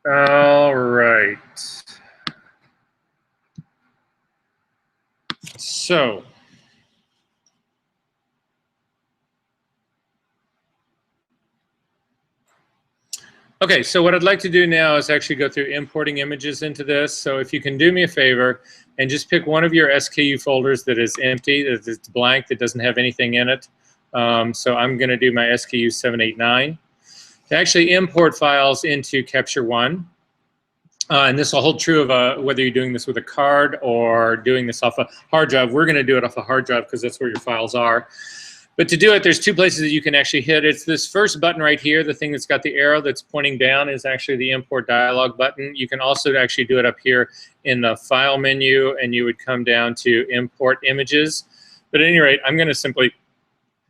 All right. So, okay, so what I'd like to do now is actually go through importing images into this. So if you can do me a favor and just pick one of your SKU folders that is empty, that is blank, that doesn't have anything in it. So I'm going to do my SKU 789 to actually import files into Capture One. And this will hold true of whether you're doing this with a card or doing this off a hard drive. We're going to do it off a hard drive because that's where your files are. But to do it, there's two places that you can actually hit. It's this first button right here. The thing that's got the arrow that's pointing down is actually the import dialog button. You can also actually do it up here in the file menu, and you would come down to import images. But at any rate, I'm going to simply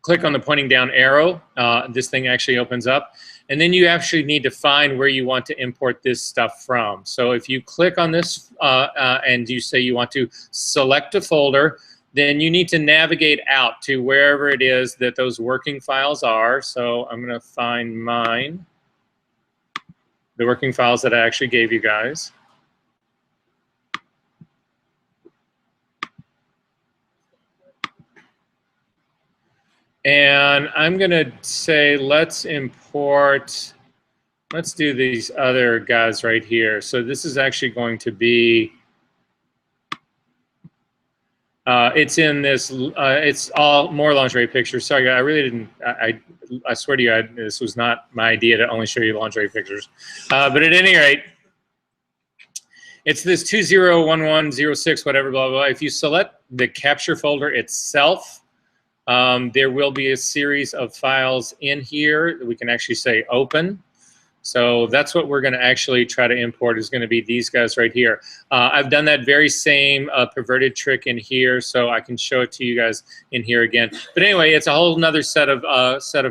click on the pointing down arrow. This thing actually opens up. And then you actually need to find where you want to import this stuff from. So if you click on this and you say you want to select a folder, then you need to navigate out to wherever it is that those working files are. So I'm going to find mine, the working files that I actually gave you guys. And I'm going to say, let's import, let's do these other guys right here. So this is actually going to be, it's in this, it's all more lingerie pictures. Sorry, I really didn't, I swear to you, this was not my idea to only show you lingerie pictures. But at any rate, it's this 201106, whatever, blah, blah, blah. If you select the capture folder itself, there will be a series of files in here that we can actually say open. So that's what we're going to actually try to import, is going to be these guys right here. I've done that very same perverted trick in here, so I can show it to you guys in here again. But anyway, it's a whole nother set of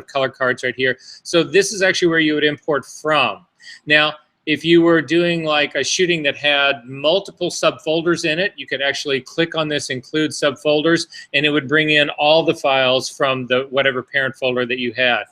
color cards right here. So this is actually where you would import from. Now, if you were doing like a shooting that had multiple subfolders in it, you could actually click on this include subfolders, and it would bring in all the files from the whatever parent folder that you had.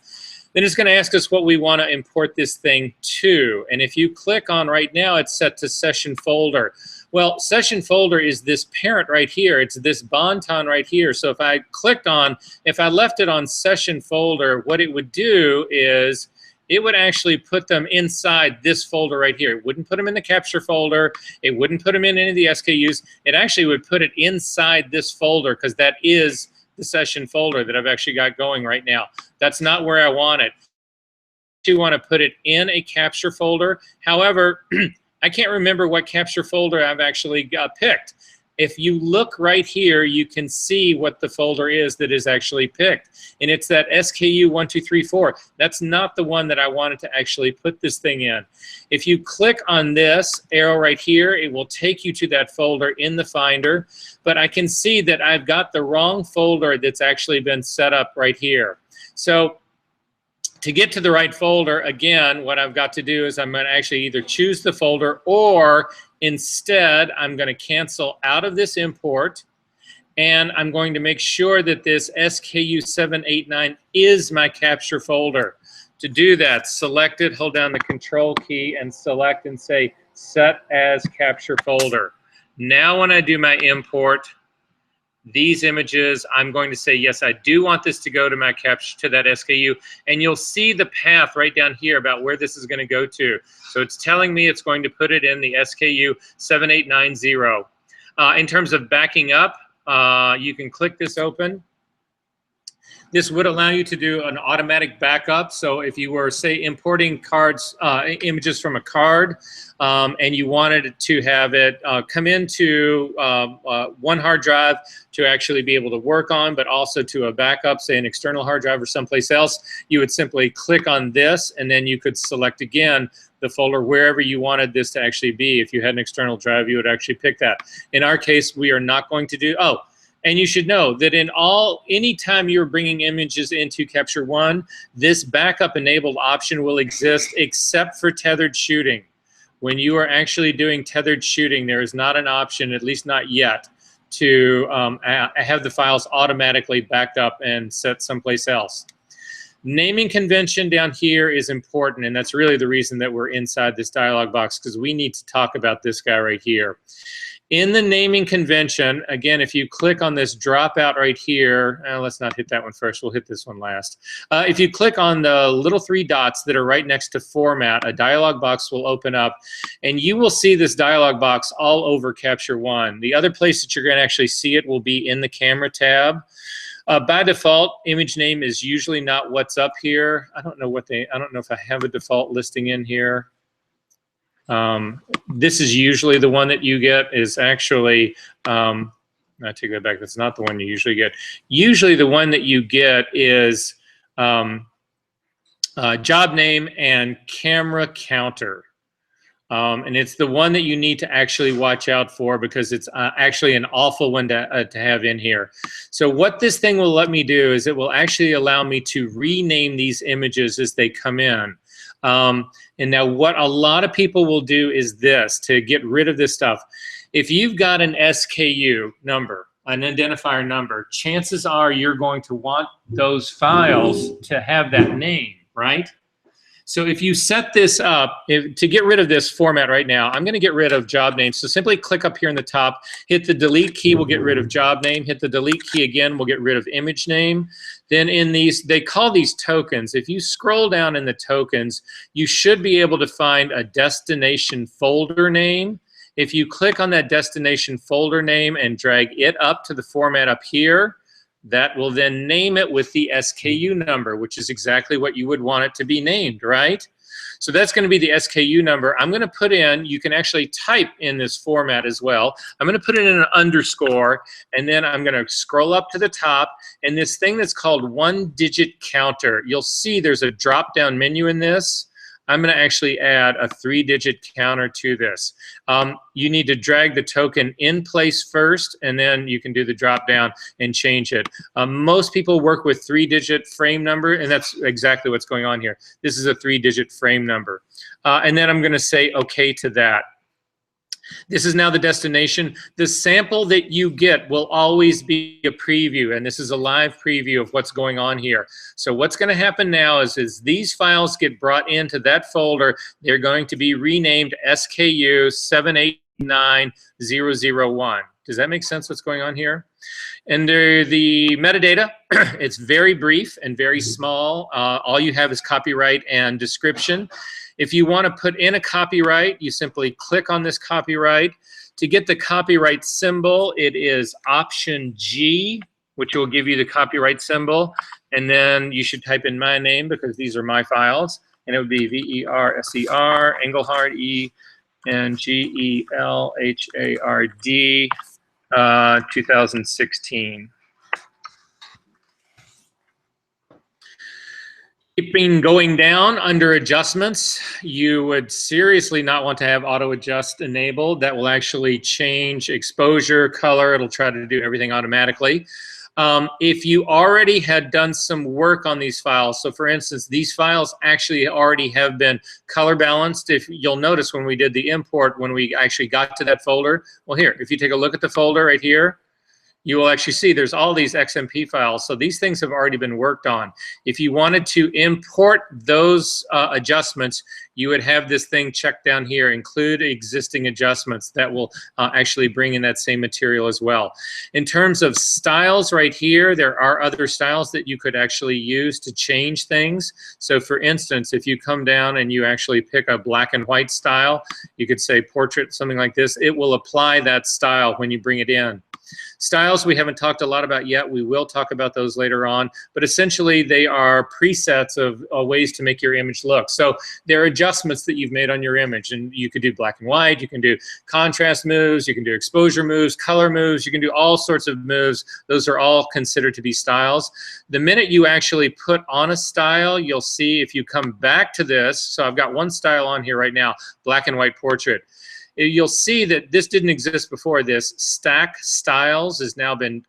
Then it's going to ask us what we want to import this thing to. And if you click on right now, it's set to session folder. Well, session folder is this parent right here. It's this Bonton right here. So if I clicked on, if I left it on session folder, what it would do is it would actually put them inside this folder right here. It wouldn't put them in the capture folder. It wouldn't put them in any of the SKUs. It actually would put it inside this folder, because that is the session folder that I've actually got going right now. That's not where I want it. You want to put it in a capture folder. However, I can't remember what capture folder I've actually picked. If you look right here, you can see what the folder is that is actually picked. And it's that SKU1234. That's not the one that I wanted to actually put this thing in. If you click on this arrow right here, it will take you to that folder in the Finder. But I can see that I've got the wrong folder that's actually been set up right here. So to get to the right folder, again, what I've got to do is I'm going to actually either choose the folder, or instead I'm going to cancel out of this import, and I'm going to make sure that this SKU789 is my capture folder. To do that, select it, hold down the Control key, and select and say set as capture folder. Now when I do my import, these images, I'm going to say, yes, I do want this to go to my capture, to that SKU. And you'll see the path right down here about where this is going to go to. So it's telling me it's going to put it in the SKU 7890. In terms of backing up, you can click this open. This would allow you to do an automatic backup. So if you were, say, importing cards, images from a card, and you wanted to have it come into one hard drive to actually be able to work on, but also to a backup, say an external hard drive or someplace else, you would simply click on this, and then you could select again the folder wherever you wanted this to actually be. If you had an external drive, you would actually pick that. In our case, we are not going to do, and you should know that anytime you're bringing images into Capture One, this backup enabled option will exist except for tethered shooting. When you are actually doing tethered shooting, there is not an option, at least not yet, to have the files automatically backed up and set someplace else. Naming convention down here is important, and that's really the reason that we're inside this dialog box, because we need to talk about this guy right here. In the naming convention, again, if you click on this dropout right here, let's not hit that one first, we'll hit this one last. If you click on the little 3 dots that are right next to format, a dialog box will open up, and you will see this dialog box all over Capture One. The other place that you're going to actually see it will be in the camera tab. By default, image name is usually not what's up here. I don't know if I have a default listing in here. This is usually the one that you get is actually, I take that back, that's not the one you usually get. Usually the one that you get is job name and camera counter. And it's the one that you need to actually watch out for, because it's actually an awful one to have in here. So what this thing will let me do is it will actually allow me to rename these images as they come in. And now what a lot of people will do is this, to get rid of this stuff. If you've got an SKU number, an identifier number, chances are you're going to want those files to have that name, right? So if you set this up, to get rid of this format right now, I'm going to get rid of job name. So simply click up here in the top, hit the delete key, we'll get rid of job name. Hit the delete key again, we'll get rid of image name. Then in these, they call these tokens. If you scroll down in the tokens, you should be able to find a destination folder name. If you click on that destination folder name and drag it up to the format up here, that will then name it with the SKU number, which is exactly what you would want it to be named, right? So that's going to be the SKU number. I'm going to put in, you can actually type in this format as well. I'm going to put it in an underscore, and then I'm going to scroll up to the top, and this thing that's called one-digit counter, you'll see there's a drop-down menu in this. I'm going to actually add a 3-digit counter to this. You need to drag the token in place first, and then you can do the drop down and change it. Most people work with 3-digit frame number, and that's exactly what's going on here. This is a 3-digit frame number. And then I'm going to say OK to that. This is now the destination. The sample that you get will always be a preview, and this is a live preview of what's going on here. So what's going to happen now is these files get brought into that folder. They're going to be renamed SKU 789001. Does that make sense what's going on here? Under the metadata, it's very brief and very small. All you have is copyright and description. If you want to put in a copyright, you simply click on this copyright. To get the copyright symbol, it is Option G, which will give you the copyright symbol. And then you should type in my name, because these are my files. And it would be VERSER, Engelhard, ENGELHARD, 2016. Keeping going down under adjustments, you would seriously not want to have auto adjust enabled. That will actually change exposure, color. It'll try to do everything automatically. If you already had done some work on these files, so for instance, these files actually already have been color balanced. If you'll notice when we did the import, when we actually got to that folder, well here, if you take a look at the folder right here, you will actually see there's all these XMP files. So these things have already been worked on. If you wanted to import those adjustments, you would have this thing checked down here, include existing adjustments, that will actually bring in that same material as well. In terms of styles right here, there are other styles that you could actually use to change things. So for instance, if you come down and you actually pick a black and white style, you could say portrait, something like this, it will apply that style when you bring it in. Styles we haven't talked a lot about yet. We will talk about those later on, but essentially they are presets of ways to make your image look. So there are adjustments that you've made on your image, and you could do black and white, you can do contrast moves, you can do exposure moves, color moves, you can do all sorts of moves. Those are all considered to be styles. The minute you actually put on a style, you'll see if you come back to this, so I've got one style on here right now, black and white portrait. You'll see that this didn't exist before this. Stack Styles has now been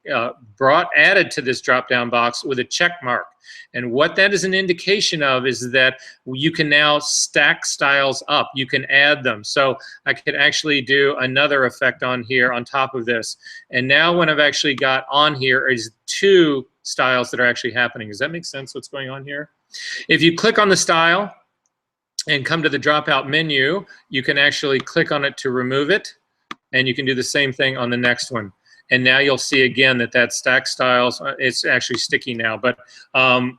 added to this drop-down box with a check mark. And what that is an indication of is that you can now stack styles up. You can add them. So I could actually do another effect on here on top of this. And now what I've actually got on here is 2 styles that are actually happening. Does that make sense what's going on here? If you click on the style and come to the dropout menu, you can actually click on it to remove it, and you can do the same thing on the next one. And now you'll see again that stack styles, it's actually sticky now, but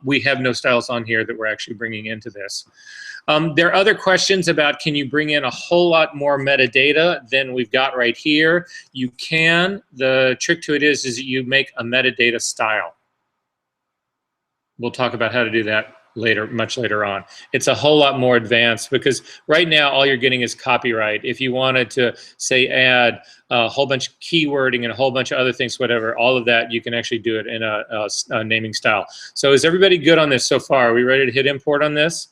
we have no styles on here that we're actually bringing into this. There are other questions about, can you bring in a whole lot more metadata than we've got right here? You can. The trick to it is that you make a metadata style. We'll talk about how to do that later, much later on. It's a whole lot more advanced because right now all you're getting is copyright. If you wanted to say add a whole bunch of keywording and a whole bunch of other things, whatever, all of that, you can actually do it in a naming style. So is everybody good on this so far? Are we ready to hit import on this?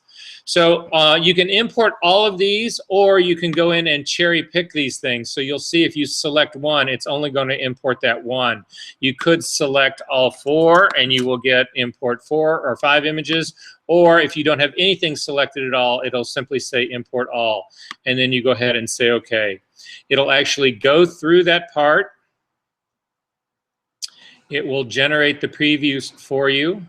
So you can import all of these, or you can go in and cherry pick these things. So you'll see if you select one, it's only going to import that one. You could select all 4 and you will get import 4 or 5 images. Or if you don't have anything selected at all, it'll simply say import all. And then you go ahead and say OK. It'll actually go through that part. It will generate the previews for you.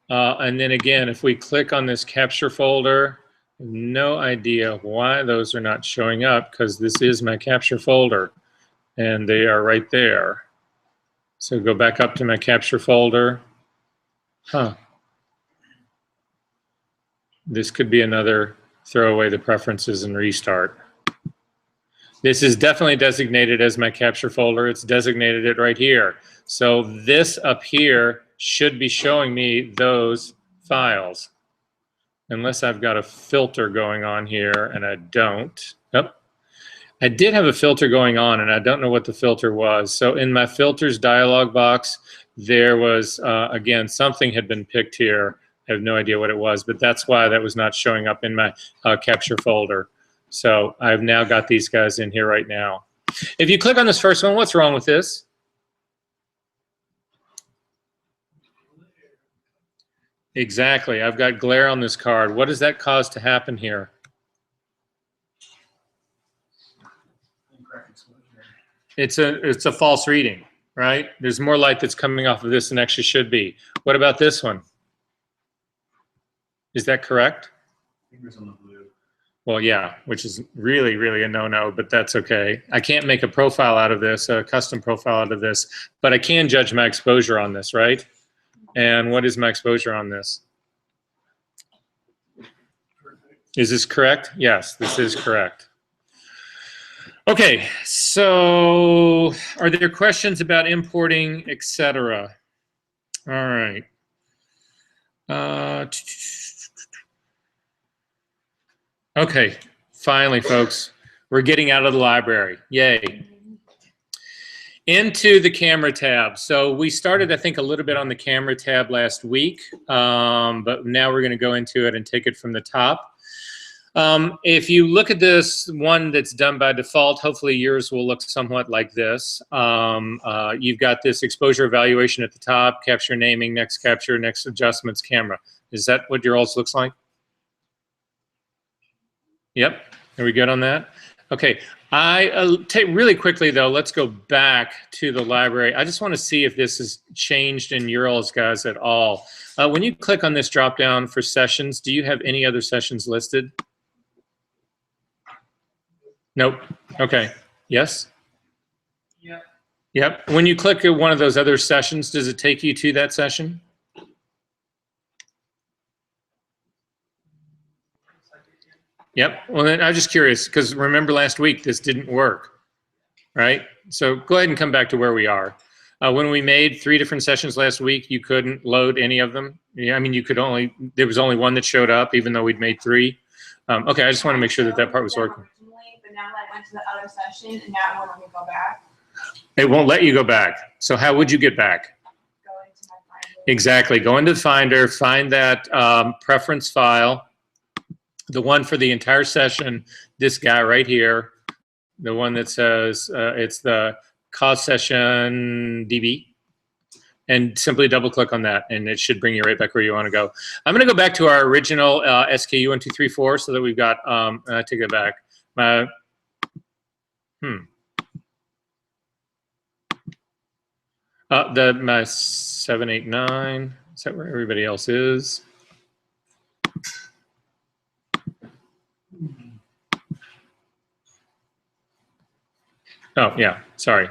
And then again, if we click on this capture folder, no idea why those are not showing up, because this is my capture folder and they are right there. So go back up to my capture folder. This could be another throw away the preferences and restart. This is definitely designated as my capture folder. It's designated it right here. So this up here should be showing me those files, unless I've got a filter going on here, and I don't. Oh, I did have a filter going on, and I don't know what the filter was. So in my filters dialog box, there was, again, something had been picked here. I have no idea what it was, but that's why that was not showing up in my capture folder. So I've now got these guys in here right now. If you click on this first one, what's wrong with this? Exactly. I've got glare on this card. What does that cause to happen here? It's a false reading, right? There's more light that's coming off of this than actually should be. What about this one? Is that correct? Fingers on the blue. Well, yeah, which is really, really a no-no, but that's okay. I can't make a profile out of this, a custom profile out of this, but I can judge my exposure on this, right? And what is my exposure on this? Is this correct? Yes, this is correct. Okay, so are there questions about importing, etc.? All right. Okay, finally, folks, we're getting out of the library. Yay. Into the camera tab. So we started, I think, a little bit on the camera tab last week, but now we're going to go into it and take it from the top. If you look at this one that's done by default, hopefully yours will look somewhat like this. You've got this exposure evaluation at the top, capture naming, next capture, next adjustments, camera. Is that what your yours looks like? Yep. Are we good on that? Okay. Really quickly though, let's go back to the library. I just want to see if this has changed in URLs, guys, at all. When you click on this drop down for sessions, do you have any other sessions listed? Nope. Okay. Yes? Yep. Yep. When you click at one of those other sessions, does it take you to that session? Yep. Well, then I'm just curious, because remember last week this didn't work, right? So go ahead and come back to where we are. When we made 3 different sessions last week, you couldn't load any of them. Yeah, I mean, you could only, there was only one that showed up, even though we'd made 3. Okay, I just want to make sure that that part was working. But now that I went to the other session, and now it won't let me go back. It won't let you go back. So how would you get back? Go into my Finder. Exactly. Go into Finder, find that preference file. The one for the entire session, this guy right here, the one that says it's the cause session DB, and simply double click on that and it should bring you right back where you want to go. I'm going to go back to our original SKU 1234 so that we've got, take it back. My 789. Is that where everybody else is? Oh, yeah, sorry.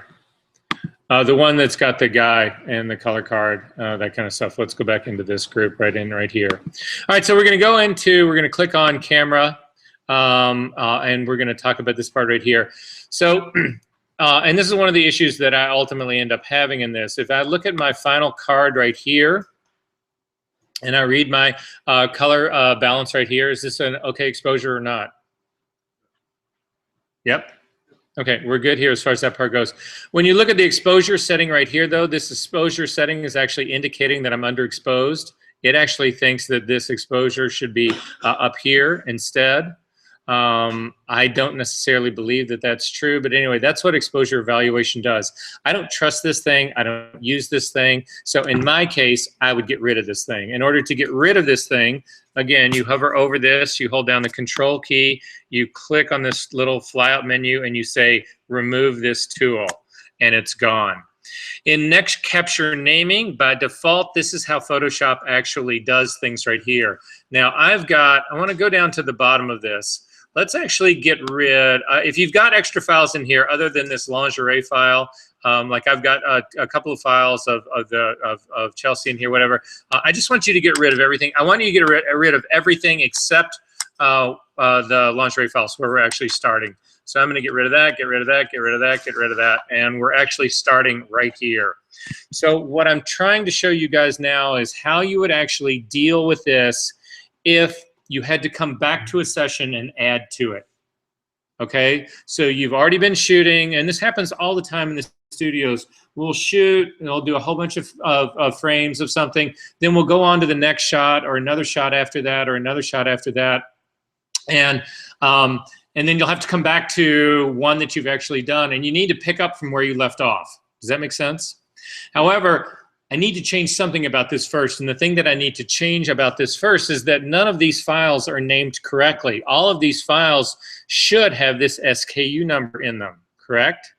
The one that's got the guy and the color card, that kind of stuff. Let's go back into this group right here. All right, so we're going to click on camera, and we're going to talk about this part right here. So, and this is one of the issues that I ultimately end up having in this. If I look at my final card right here, and I read my color balance right here, is this an okay exposure or not? Yep. Okay, we're good here as far as that part goes. When you look at the exposure setting right here, though, this exposure setting is actually indicating that I'm underexposed. It actually thinks that this exposure should be up here instead. I don't necessarily believe that that's true, but anyway, that's what exposure evaluation does. I don't trust this thing. I don't use this thing. So in my case, I would get rid of this thing. In order to get rid of this thing, again, you hover over this, you hold down the control key, you click on this little flyout menu, and you say, remove this tool, and it's gone. In next capture naming, by default, this is how Photoshop actually does things right here. Now I want to go down to the bottom of this. Let's actually get rid, if you've got extra files in here other than this lingerie file, like I've got a couple of files of Chelsea in here, whatever. I just want you to get rid of everything. I want you to get rid of everything except the lingerie files where we're actually starting. So I'm going to get rid of that, get rid of that, get rid of that, get rid of that, and we're actually starting right here. So what I'm trying to show you guys now is how you would actually deal with this if you had to come back to a session and add to it. Okay, so you've already been shooting, and this happens all the time in the studios. We'll shoot, and we'll do a whole bunch of frames of something, then we'll go on to the next shot, or another shot after that, or another shot after that, and then you'll have to come back to one that you've actually done, and you need to pick up from where you left off. Does that make sense? However, I need to change something about this first, and the thing that I need to change about this first is that none of these files are named correctly. All of these files should have this SKU number in them, correct?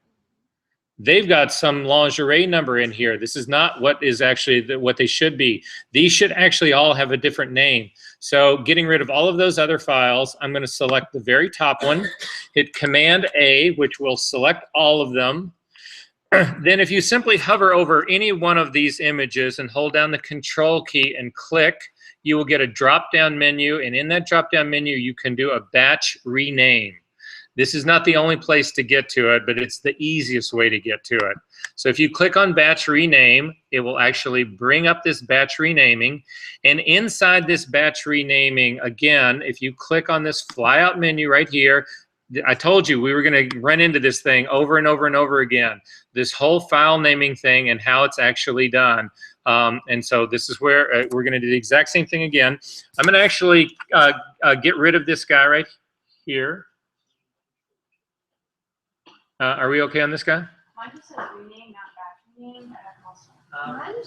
They've got some lingerie number in here. This is not what is actually what they should be. These should actually all have a different name. So getting rid of all of those other files, I'm going to select the very top one, hit Command A, which will select all of them. Then if you simply hover over any one of these images and hold down the control key and click, you will get a drop-down menu, and in that drop-down menu you can do a batch rename. This is not the only place to get to it, but it's the easiest way to get to it. So if you click on batch rename, it will actually bring up this batch renaming, and inside this batch renaming, again, if you click on this flyout menu right here, I told you we were going to run into this thing over and over and over again, this whole file naming thing and how it's actually done. And so this is where we're going to do the exact same thing again. I'm going to actually get rid of this guy right here. Are we okay on this guy? Mine just says rename, not batch rename.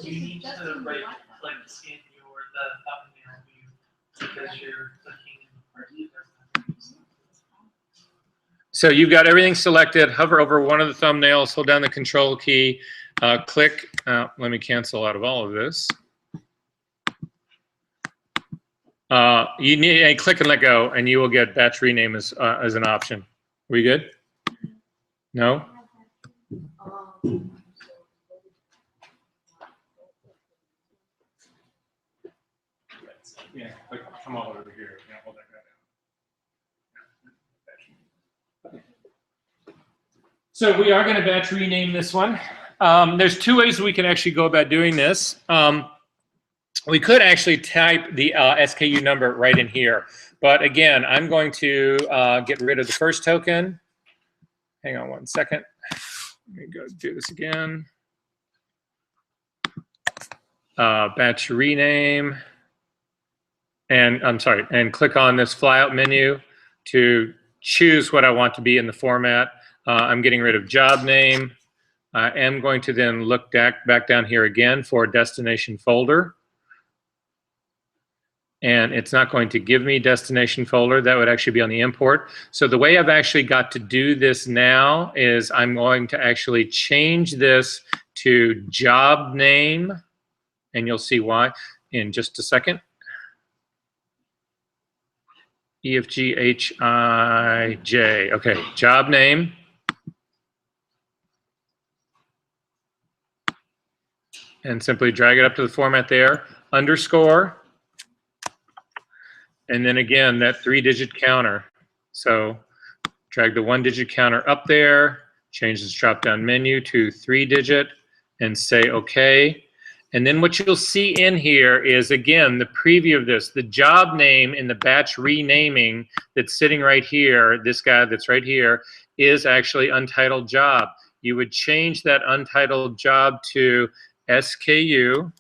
You need to right click scan the thumbnail view because you're clicking in the part that doesn't. So you've got everything selected. Hover over one of the thumbnails, hold down the control key, click. Let me cancel out of all of this. You need a click and let go, and you will get batch rename as an option. Are we good? No? Yeah, come all over here. Yeah, hold that guy down. So we are going to batch rename this one. There's two ways we can actually go about doing this. We could actually type the SKU number right in here. But again, I'm going to get rid of the first token. Hang on one second. Let me go do this again. Batch rename. And I'm sorry, and click on this flyout menu to choose what I want to be in the format. I'm getting rid of job name. I am going to then look back down here again for destination folder. and it's not going to give me destination folder. That would actually be on the import. So the way I've actually got to do this now is I'm going to actually change this to job name, and you'll see why in just a second. EFGHIJ. Okay, job name. And simply drag it up to the format there, underscore, and then again, that 3-digit counter. So drag the 1-digit counter up there, change this drop-down menu to 3-digit, and say OK. And then what you'll see in here is, again, the preview of this. The job name in the batch renaming that's sitting right here, this guy that's right here, is actually untitled job. You would change that untitled job to SKU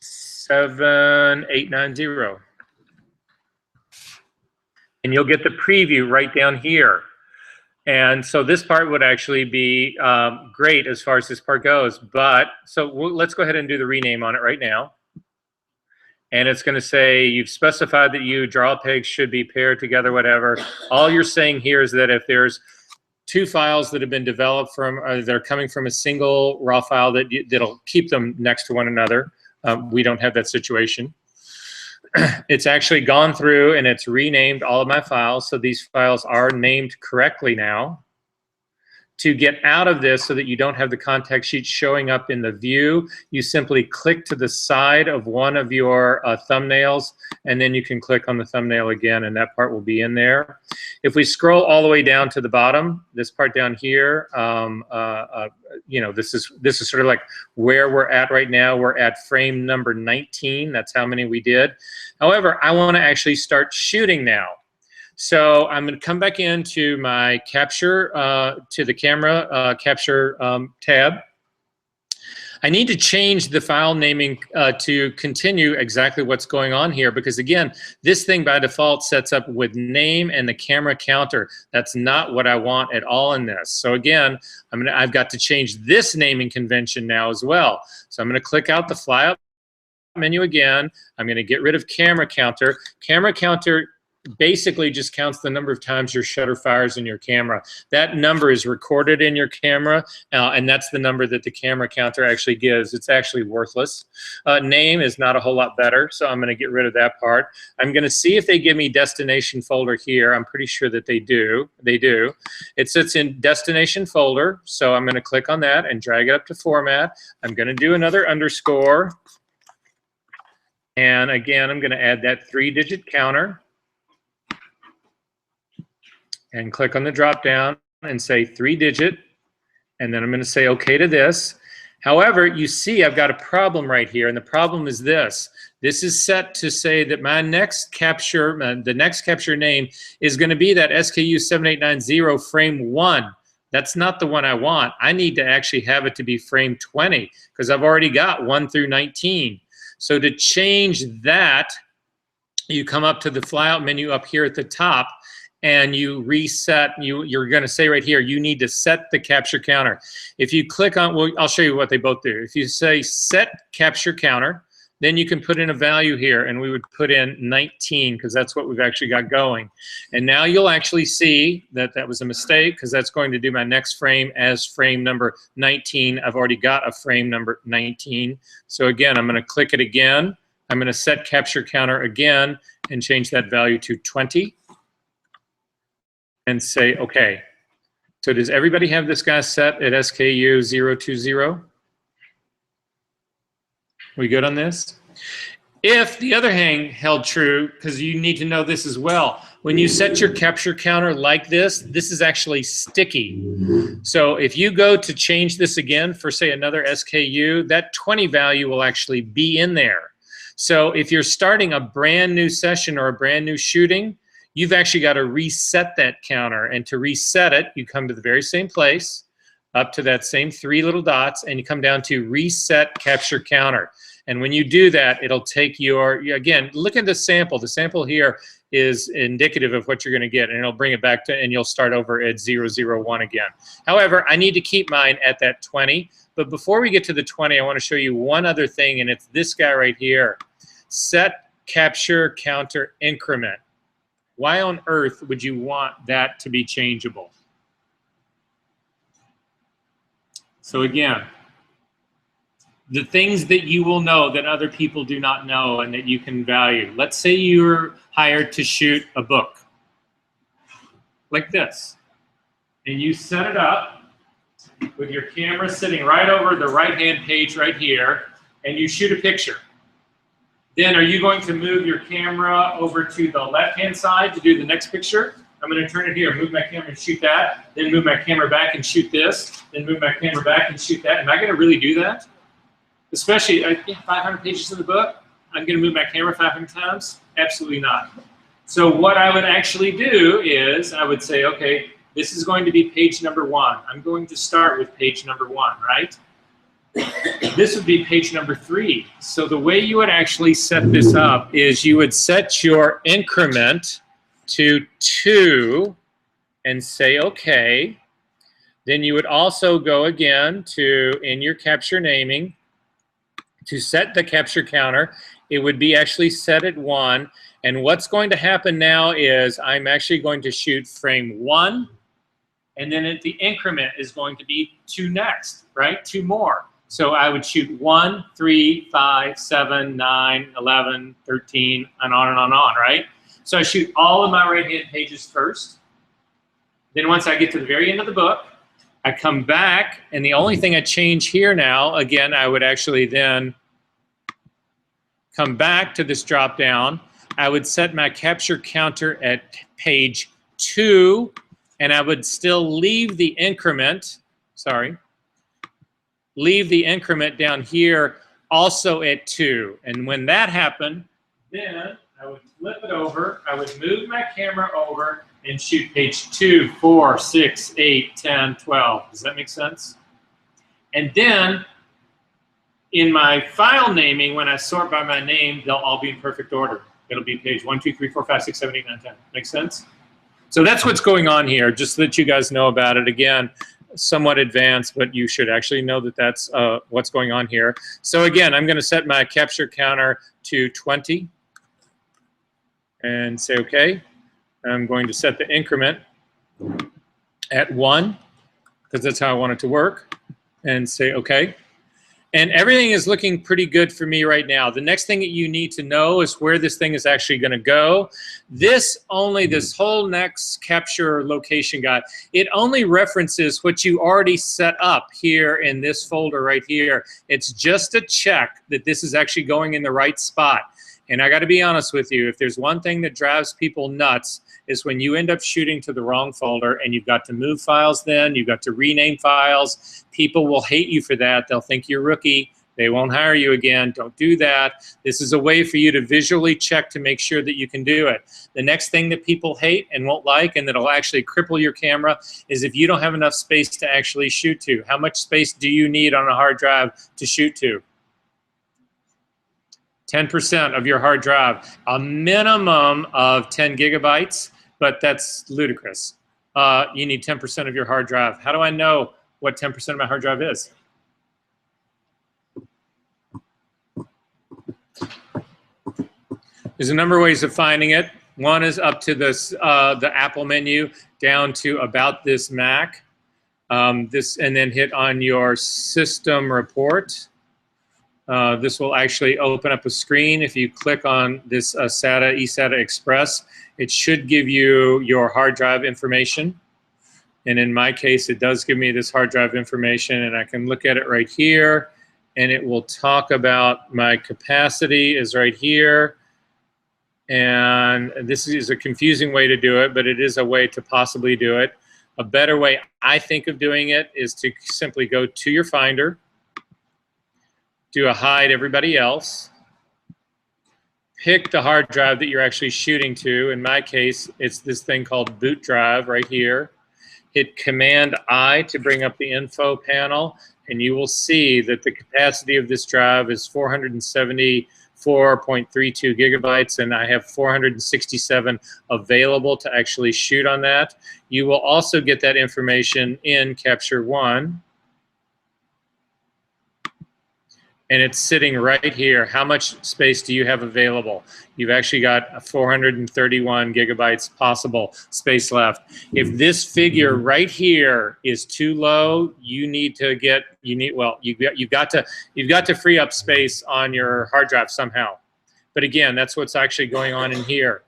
7890. And you'll get the preview right down here. And so this part would actually be great as far as this part goes. But so let's go ahead and do the rename on it right now. And it's going to say you've specified that you draw pegs should be paired together, whatever. All you're saying here is that if there's 2 files that have been developed from, that are coming from a single raw file, that'll keep them next to one another. We don't have that situation. It's actually gone through and it's renamed all of my files, so these files are named correctly now. To get out of this so that you don't have the contact sheet showing up in the view, you simply click to the side of one of your thumbnails, and then you can click on the thumbnail again, and that part will be in there. If we scroll all the way down to the bottom, this part down here, you know, this is sort of like where we're at right now. We're at frame number 19. That's how many we did. However, I want to actually start shooting now. So I'm going to come back into my capture, to the camera capture tab. I need to change the file naming to continue exactly what's going on here, because again, this thing by default sets up with name and the camera counter. That's not what I want at all in this. So again, I've got to change this naming convention now as well. So I'm going to click out the flyout menu again. I'm going to get rid of camera counter. Camera counter basically just counts the number of times your shutter fires in your camera. That number is recorded in your camera, and that's the number that the camera counter actually gives. It's actually worthless. Name is not a whole lot better, so I'm going to get rid of that part. I'm going to see if they give me destination folder here. I'm pretty sure that they do. They do. It sits in destination folder, so I'm going to click on that and drag it up to format. I'm going to do another underscore, and again, I'm going to add that 3-digit counter. And click on the drop down and say 3-digit, and then I'm going to say OK to this. However, you see I've got a problem right here, and the problem is this. This is set to say that my next capture, the next capture name is going to be that SKU 7890 frame 1. That's not the one I want. I need to actually have it to be frame 20 because I've already got 1 through 19. So to change that, you come up to the flyout menu up here at the top, and you reset. You're going to say right here, you need to set the capture counter. If you click on, well, I'll show you what they both do. If you say set capture counter, then you can put in a value here, and we would put in 19 because that's what we've actually got going. And now you'll actually see that that was a mistake because that's going to do my next frame as frame number 19. I've already got a frame number 19. So again, I'm going to click it again. I'm going to set capture counter again and change that value to 20. And say OK. So does everybody have this guy set at SKU 020? We good on this? If the other thing held true, because you need to know this as well, when you set your capture counter like this, this is actually sticky. So if you go to change this again for, say, another SKU, that 20 value will actually be in there. So if you're starting a brand new session or a brand new shooting, you've actually got to reset that counter. And to reset it, you come to the very same place, up to that same 3 little dots, and you come down to reset capture counter. And when you do that, it'll take your, again, look at the sample. The sample here is indicative of what you're going to get, and it'll bring it back to, and you'll start over at 001 again. However, I need to keep mine at that 20, But before we get to the 20, I want to show you one other thing, and it's this guy right here. Set capture counter increment. Why on earth would you want that to be changeable? So again, the things that you will know that other people do not know and that you can value. Let's say you're hired to shoot a book like this, and you set it up with your camera sitting right over the right-hand page right here, and you shoot a picture. Then are you going to move your camera over to the left-hand side to do the next picture? I'm going to turn it here, move my camera and shoot that, then move my camera back and shoot this, then move my camera back and shoot that. Am I going to really do that? Especially 500 pages in the book, I'm going to move my camera 500 times? Absolutely not. So what I would actually do is I would say, okay, this is going to be page number 1. I'm going to start with page number 1, right? This would be page number 3. So the way you would actually set this up is you would set your increment to 2 and say, okay. Then you would also go again to, in your capture naming, to set the capture counter. It would be actually set at 1. And what's going to happen now is I'm actually going to shoot frame 1, and then at the increment is going to be 2 next, right? 2 more. So I would shoot 1, 3, 5, 7, 9, 11, 13, and on, right? So I shoot all of my right-hand pages first. Then once I get to the very end of the book, I come back, and the only thing I change here now, again, I would actually then come back to this drop down. I would set my capture counter at page 2, and I would still leave the increment, leave the increment down here also at 2. And when that happened, then I would flip it over, I would move my camera over and shoot page 2, 4, 6, 8, 10, 12. Does that make sense? And then in my file naming, when I sort by my name, they'll all be in perfect order. It'll be page 1, 2, 3, 4, 5, 6, 7, 8, 9, 10. Make sense? So that's what's going on here, just so that you guys know about it. Again, somewhat advanced, but you should actually know that that's what's going on here. So again, I'm going to set my capture counter to 20 and say okay. I'm going to set the increment at 1 because that's how I want it to work, and say okay. And everything is looking pretty good for me right now. The next thing that you need to know is where this thing is actually going to go. This whole next capture location guide, it only references what you already set up here in this folder right here. It's just a check that this is actually going in the right spot. And I got to be honest with you, if there's one thing that drives people nuts is when you end up shooting to the wrong folder and you've got to move files then, you've got to rename files. People will hate you for that. They'll think you're rookie. They won't hire you again. Don't do that. This is a way for you to visually check to make sure that you can do it. The next thing that people hate and won't like and that'll actually cripple your camera is if you don't have enough space to actually shoot to. How much space do you need on a hard drive to shoot to? 10% of your hard drive, a minimum of 10 gigabytes, but that's ludicrous. You need 10% of your hard drive. How do I know what 10% of my hard drive is? There's a number of ways of finding it. One is up to this, the Apple menu, down to About This Mac, and then hit on your system report. This will actually open up a screen. If you click on this eSATA Express, it should give you your hard drive information. And in my case, it does give me this hard drive information, and I can look at it right here, and it will talk about my capacity is right here. And this is a confusing way to do it, but it is a way to possibly do it. A better way I think of doing it is to simply go to your Finder, do a hide everybody else, pick the hard drive that you're actually shooting to. In my case, it's this thing called boot drive right here. Hit Command-I to bring up the info panel, and you will see that the capacity of this drive is 474.32 gigabytes, and I have 467 available to actually shoot on that. You will also get that information in Capture One. and it's sitting right here. How much space do you have available? You've actually got 431 gigabytes possible space left. If this figure right here is too low, you've got to free up space on your hard drive somehow. But again, that's what's actually going on in here.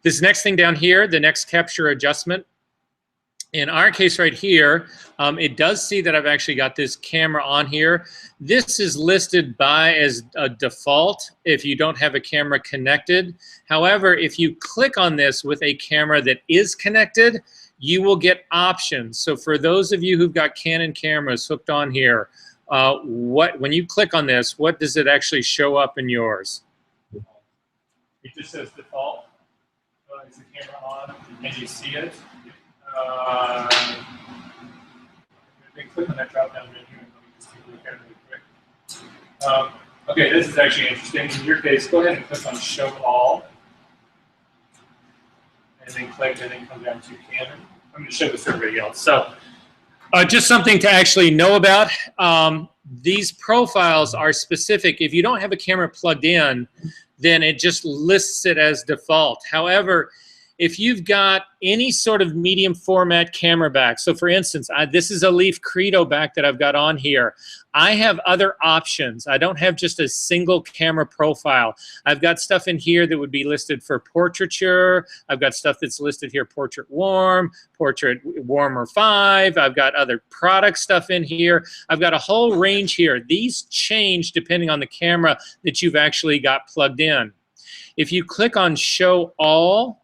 This next thing down here, the next capture adjustment, in our case right here, it does see that I've actually got this camera on here. This is listed as a default if you don't have a camera connected. However, if you click on this with a camera that is connected, you will get options. So for those of you who've got Canon cameras hooked on here, when you click on this, what does it actually show up in yours? It just says default. Is the camera on? And you see it? Click on that drop down menu and let me just take a look at it really quick. Okay, this is actually interesting. In your case, go ahead and click on Show All. And then click, and then come down to Canon. I'm going to show this to everybody else. So, just something to actually know about. These profiles are specific. If you don't have a camera plugged in, then it just lists it as default. However, if you've got any sort of medium format camera back, so for instance, this is a Leaf Credo back that I've got on here. I have other options. I don't have just a single camera profile. I've got stuff in here that would be listed for portraiture. I've got stuff that's listed here, portrait warm, portrait warmer 5. I've got other product stuff in here. I've got a whole range here. These change depending on the camera that you've actually got plugged in. If you click on Show All,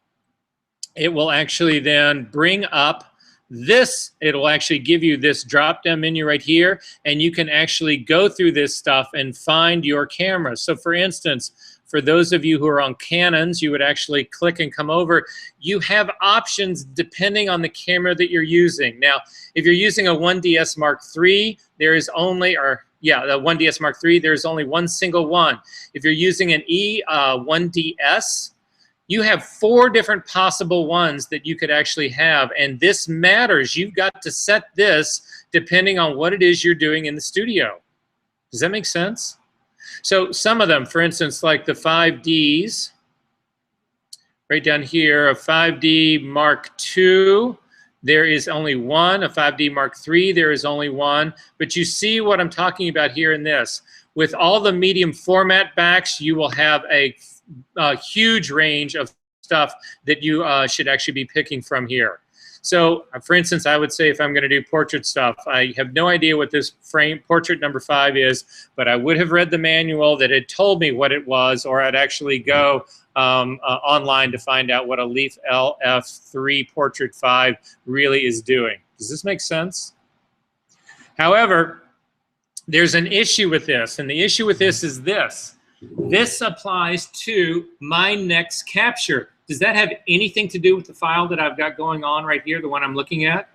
it will actually then bring up this. It'll actually give you this drop-down menu right here, and you can actually go through this stuff and find your camera. So for instance, for those of you who are on Canons, you would actually click and come over. You have options depending on the camera that you're using. Now, if you're using a 1DS Mark III, there is only, the 1DS Mark III, there's only one single one. If you're using an E1DS, you have 4 different possible ones that you could actually have, and this matters. You've got to set this depending on what it is you're doing in the studio. Does that make sense? So some of them, for instance, like the 5Ds, right down here, a 5D Mark II, there is only one. A 5D Mark III, there is only one. But you see what I'm talking about here in this. With all the medium format backs, you will have a huge range of stuff that you should actually be picking from here. So, for instance, I would say if I'm going to do portrait stuff, I have no idea what this frame, portrait number 5 is, but I would have read the manual that had told me what it was, or I'd actually go online to find out what a Leaf LF3 Portrait 5 really is doing. Does this make sense? However, there's an issue with this, and the issue with this is this. This applies to my next capture. Does that have anything to do with the file that I've got going on right here, the one I'm looking at?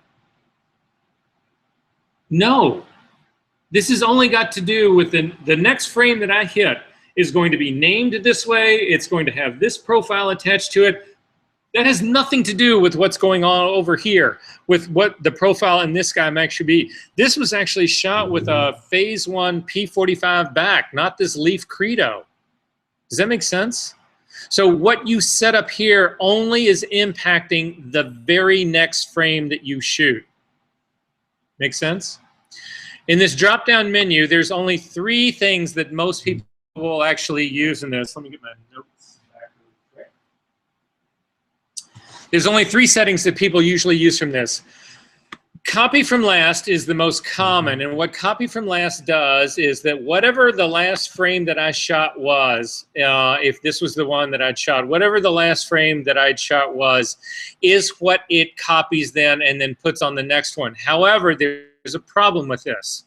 No. This has only got to do with the next frame that I hit is going to be named this way. It's going to have this profile attached to it. That has nothing to do with what's going on over here, with what the profile in this guy might actually be. This was actually shot with a Phase 1 P45 back, not this Leaf Credo. Does that make sense? So what you set up here only is impacting the very next frame that you shoot. Make sense? In this drop-down menu, there's only 3 things that most people will actually use in this. Let me get my notes back really quick. There's only 3 settings that people usually use from this. Copy from last is the most common, and what copy from last does is that whatever the last frame that I shot was, if this was the one that I'd shot, whatever the last frame that I'd shot was, is what it copies then and then puts on the next one. However, there's a problem with this.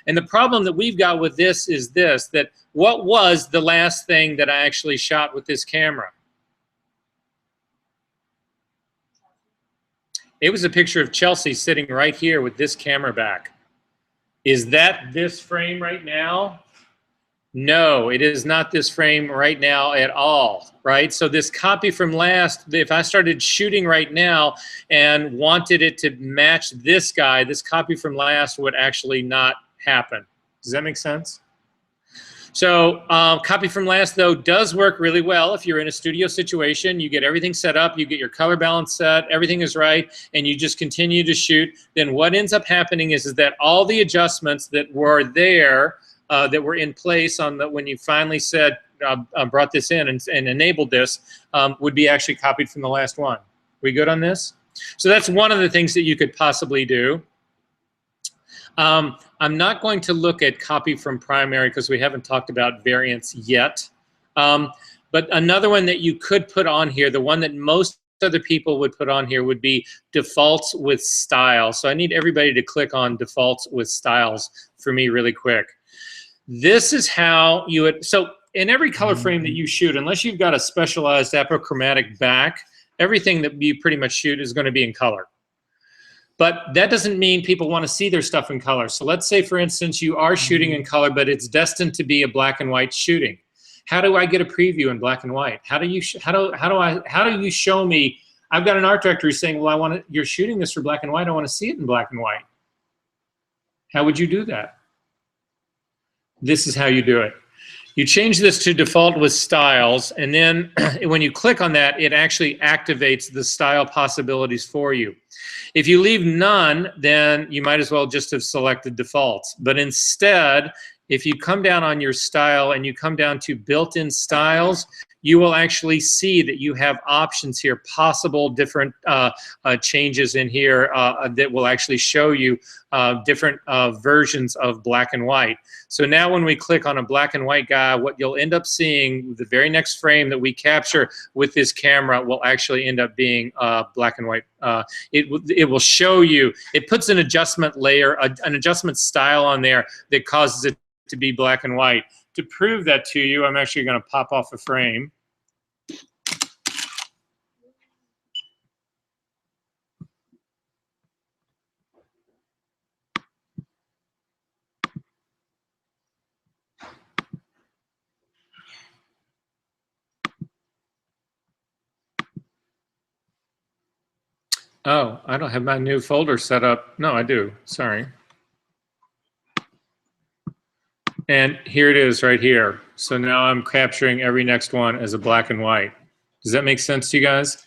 And the problem that we've got with this is this, that what was the last thing that I actually shot with this camera? It was a picture of Chelsea sitting right here with this camera back. Is that this frame right now? No, it is not this frame right now at all, right? So this copy from last, if I started shooting right now and wanted it to match this guy, this copy from last would actually not happen. Does that make sense? So copy from last, though, does work really well if you're in a studio situation. You get everything set up, you get your color balance set, everything is right, and you just continue to shoot. Then what ends up happening is that all the adjustments that were there, that were in place on the when you finally said brought this in and enabled this, would be actually copied from the last one. We good on this? So that's one of the things that you could possibly do. I'm not going to look at copy from primary because we haven't talked about variants yet. But another one that you could put on here, the one that most other people would put on here, would be defaults with style. So I need everybody to click on defaults with styles for me really quick. This is how you would, so in every color frame that you shoot, unless you've got a specialized apochromatic back, everything that you pretty much shoot is going to be in color. But that doesn't mean people want to see their stuff in color. So let's say, for instance, you are shooting in color, but it's destined to be a black and white shooting. How do I get a preview in black and white? How do you show me? I've got an art director who's saying, well, you're shooting this for black and white. I want to see it in black and white. How would you do that? This is how you do it. You change this to default with styles, and then when you click on that, it actually activates the style possibilities for you. If you leave none, then you might as well just have selected defaults. But instead, if you come down on your style and you come down to built-in styles, you will actually see that you have options here, possible different changes in here that will actually show you different versions of black and white. So now when we click on a black and white guy, what you'll end up seeing, the very next frame that we capture with this camera will actually end up being black and white. It will show you, it puts an adjustment layer, an adjustment style on there that causes it to be black and white. To prove that to you, I'm actually going to pop off a frame. Oh, I don't have my new folder set up. No, I do. Sorry. And here it is right here. So now I'm capturing every next one as a black and white. Does that make sense to you guys?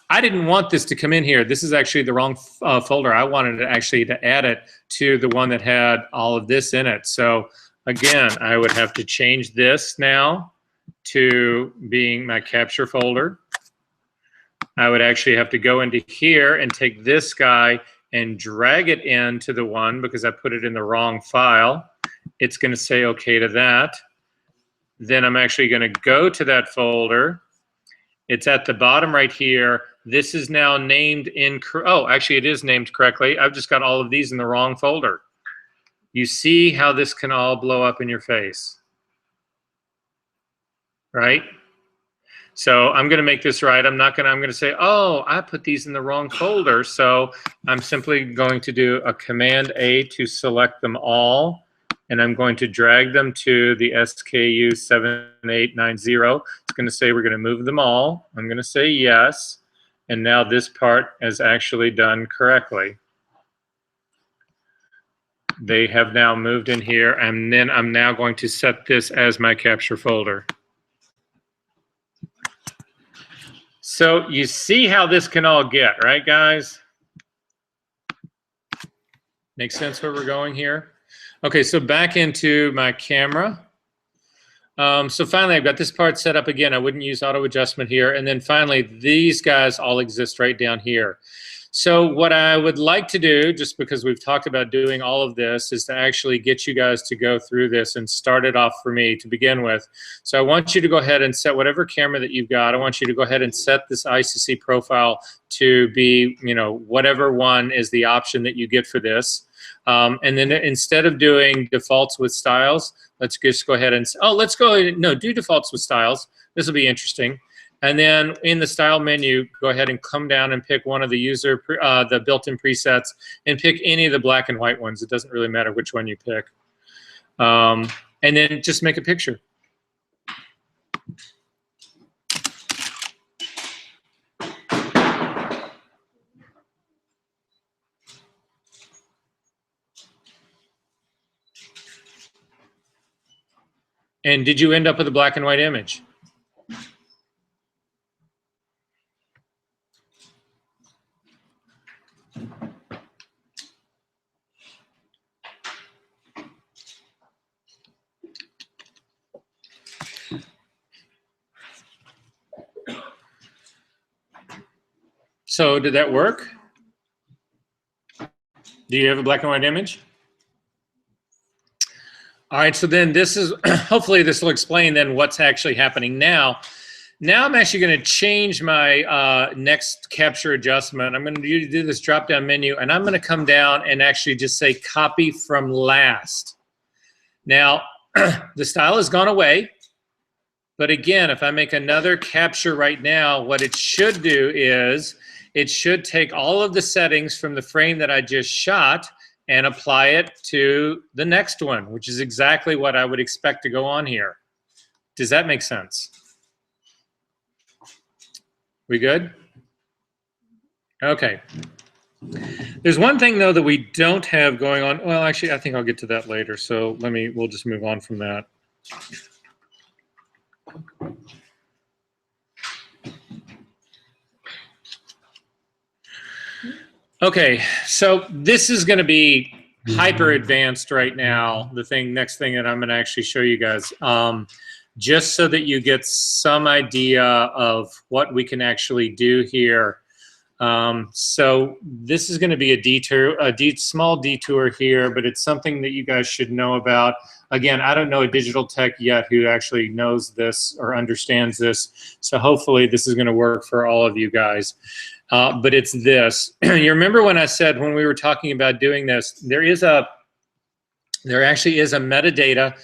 I didn't want this to come in here. This is actually the wrong folder. I wanted to actually to add it to the one that had all of this in it. So again, I would have to change this now to being my capture folder. I would actually have to go into here and take this guy and drag it into the one because I put it in the wrong file. It's going to say okay to that. Then I'm actually going to go to that folder. It's at the bottom right here. This is now named oh, actually it is named correctly. I've just got all of these in the wrong folder. You see how this can all blow up in your face, right? So I'm going to make this right. I'm going to say, oh, I put these in the wrong folder. So I'm simply going to do a Command A to select them all. And I'm going to drag them to the SKU 7890. It's going to say we're going to move them all. I'm going to say yes. And now this part is actually done correctly. They have now moved in here. And then I'm now going to set this as my capture folder. So you see how this can all get, right, guys? Make sense where we're going here? Okay, so back into my camera. So finally, I've got this part set up again. I wouldn't use auto adjustment here. And then finally, these guys all exist right down here. So what I would like to do, just because we've talked about doing all of this, is to actually get you guys to go through this and start it off for me to begin with. So I want you to go ahead and set whatever camera that you've got. I want you to go ahead and set this ICC profile to be, you know, whatever one is the option that you get for this. And then instead of doing defaults with styles, let's just go ahead and, oh, let's go, no, do defaults with styles. This will be interesting. And then in the style menu, go ahead and come down and pick one of the the built-in presets and pick any of the black and white ones. It doesn't really matter which one you pick. And then just make a picture. And did you end up with a black and white image? So did that work? Do you have a black and white image? All right, so then this is, hopefully this will explain then what's actually happening now. Now I'm actually going to change my next capture adjustment. I'm going to do this drop-down menu, and I'm going to come down and actually just say copy from last. Now, the style has gone away, but again, if I make another capture right now, what it should do is it should take all of the settings from the frame that I just shot and apply it to the next one, which is exactly what I would expect to go on here. Does that make sense? We good? Okay. There's one thing though that we don't have going on. Well, actually, I think I'll get to that later. So we'll just move on from that. Okay, so this is going to be hyper advanced right now. The next thing that I'm going to actually show you guys, just so that you get some idea of what we can actually do here. So this is going to be a detour, small detour here, but it's something that you guys should know about. Again, I don't know a digital tech yet who actually knows this or understands this. So hopefully this is going to work for all of you guys. But it's this. You remember when I said when we were talking about doing this, there actually is a metadata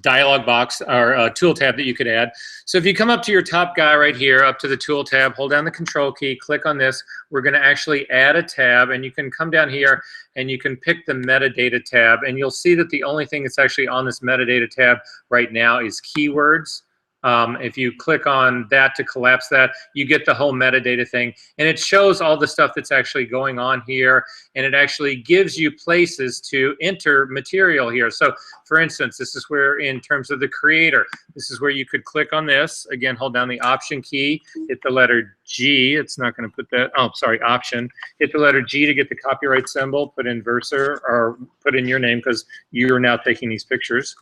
dialog box or a tool tab that you could add. So if you come up to your top guy right here, up to the tool tab, hold down the control key, click on this. We're going to actually add a tab, and you can come down here and you can pick the metadata tab, and you'll see that the only thing that's actually on this metadata tab right now is keywords. If you click on that to collapse that, you get the whole metadata thing, and it shows all the stuff that's actually going on here, and it actually gives you places to enter material here. So for instance, this is where, in terms of the creator, this is where you could click on this. Again, hold down the option key, hit the letter G. It's not going to put that, oh, sorry, option. Hit the letter G to get the copyright symbol, put in Verser, or put in your name because you're now taking these pictures.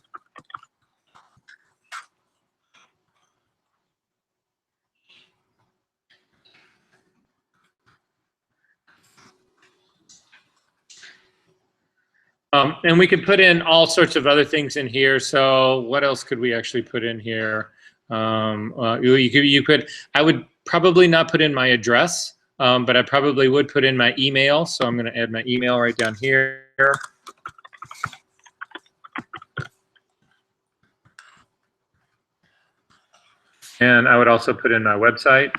And we could put in all sorts of other things in here. So what else could we actually put in here? You could, I would probably not put in my address, but I probably would put in my email. So I'm going to add my email right down here. And I would also put in my website.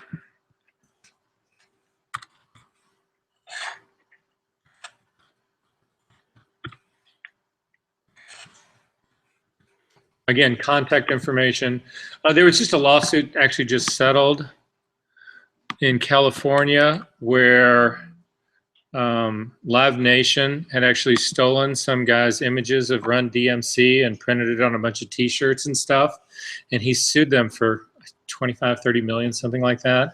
Again, contact information. There was just a lawsuit actually just settled in California where Live Nation had actually stolen some guy's images of Run DMC and printed it on a bunch of t-shirts and stuff. And he sued them for 25, 30 million, something like that.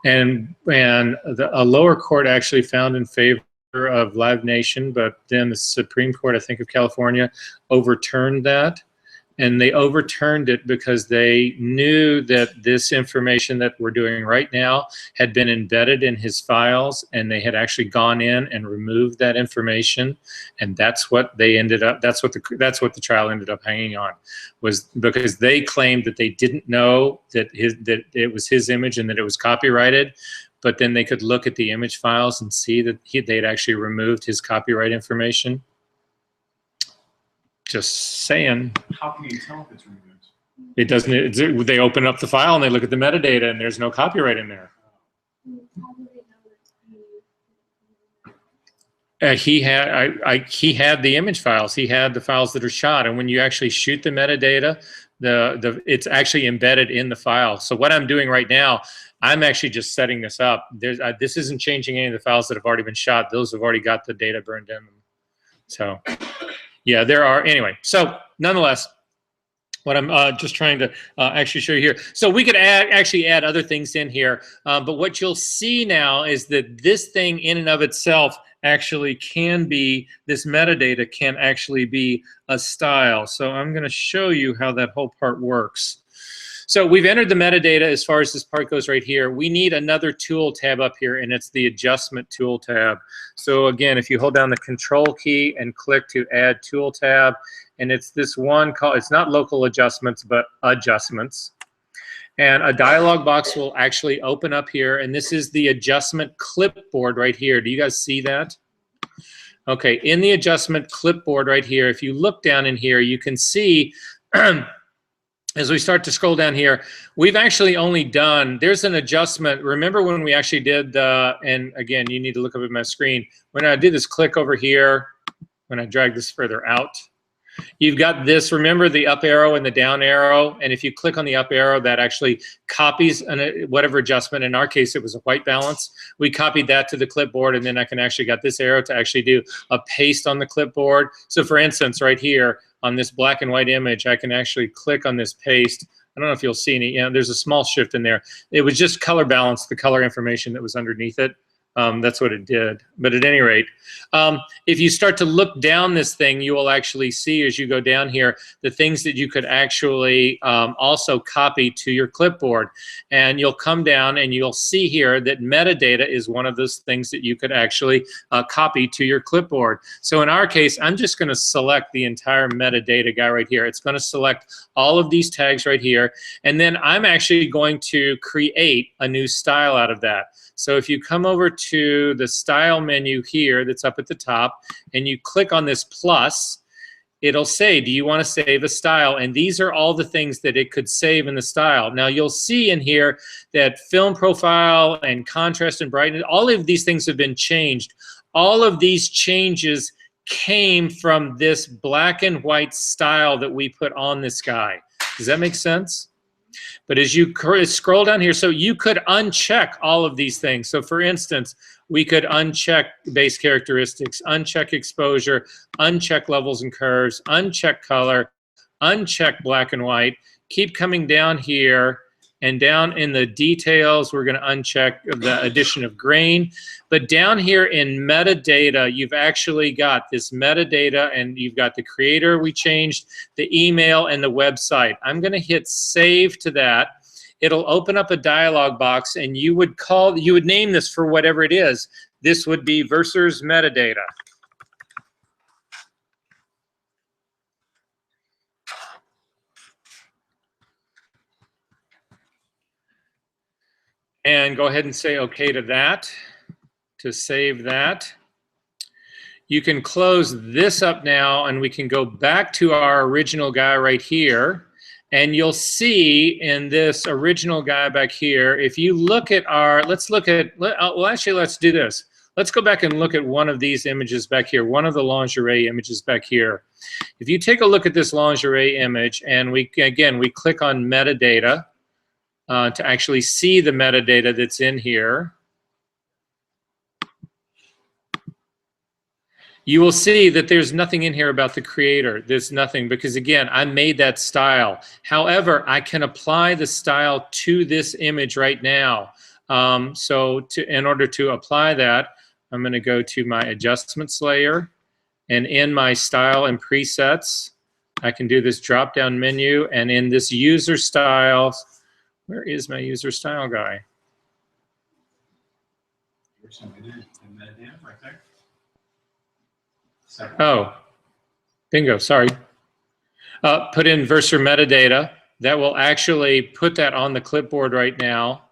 And a lower court actually found in favor of Live Nation, but then the Supreme Court, I think, of California overturned that. And they overturned it because they knew that this information that we're doing right now had been embedded in his files, and they had actually gone in and removed that information. And that's what they ended up, that's what the trial ended up hanging on, was because they claimed that they didn't know that it was his image and that it was copyrighted. But then they could look at the image files and see that they'd actually removed his copyright information. Just saying. How can you tell if it's removed? It doesn't. They open up the file and they look at the metadata, and there's no copyright in there. He had the image files. He had the files that are shot, and when you actually shoot the metadata, it's actually embedded in the file. So what I'm doing right now, I'm actually just setting this up. This isn't changing any of the files that have already been shot. Those have already got the data burned in them. So. Yeah, there are. Anyway, so nonetheless, what I'm just trying to actually show you here. So we could actually add other things in here, but what you'll see now is that this thing in and of itself actually can be, this metadata can actually be a style. So I'm going to show you how that whole part works. So we've entered the metadata as far as this part goes right here. We need another tool tab up here, and it's the adjustment tool tab. So again, if you hold down the control key and click to add tool tab, and it's this one called, it's not local adjustments, but adjustments. And a dialog box will actually open up here, and this is the adjustment clipboard right here. Do you guys see that? Okay, in the adjustment clipboard right here, if you look down in here, you can see as we start to scroll down here, we've actually only done, there's an adjustment. Remember when we actually did, and again, you need to look up at my screen. When I did this click over here, when I drag this further out, you've got this, remember the up arrow and the down arrow? And if you click on the up arrow, that actually copies whatever adjustment. In our case, it was a white balance. We copied that to the clipboard, and then I can actually got this arrow to actually do a paste on the clipboard. So for instance, right here, on this black and white image, I can actually click on this paste. I don't know if you'll see any, there's a small shift in there. It was just color balance, the color information that was underneath it. That's what it did. But at any rate, if you start to look down this thing, you will actually see as you go down here the things that you could actually also copy to your clipboard. And you'll come down and you'll see here that metadata is one of those things that you could actually copy to your clipboard. So in our case, I'm just going to select the entire metadata guy right here. It's going to select all of these tags right here. And then I'm actually going to create a new style out of that. So if you come over to the style menu here that's up at the top and you click on this plus, it'll say, do you want to save a style? And these are all the things that it could save in the style. Now you'll see in here that film profile and contrast and brightness, all of these things have been changed. All of these changes came from this black and white style that we put on this guy. Does that make sense? But as you scroll down here, so you could uncheck all of these things. So for instance, we could uncheck base characteristics, uncheck exposure, uncheck levels and curves, uncheck color, uncheck black and white, keep coming down here, and down in the details, we're going to uncheck the addition of grain. But down here in metadata, you've actually got this metadata, and you've got the creator we changed, the email, and the website. I'm going to hit save to that. It'll open up a dialog box, and you would name this for whatever it is. This would be Verser's metadata. And go ahead and say okay to that, to save that. You can close this up now, and we can go back to our original guy right here. And you'll see in this original guy back here, if you look at our, let's do this. Let's go back and look at one of these images back here, one of the lingerie images back here. If you take a look at this lingerie image, and we click on metadata, to actually see the metadata that's in here, you will see that there's nothing in here about the creator. There's nothing, because again, I made that style. However, I can apply the style to this image right now. In order to apply that, I'm going to go to my adjustments layer, and in my style and presets, I can do this drop-down menu, and in this user styles, where is my user style guy? Right there. Oh, bingo, sorry. Put in Verser metadata. That will actually put that on the clipboard right now.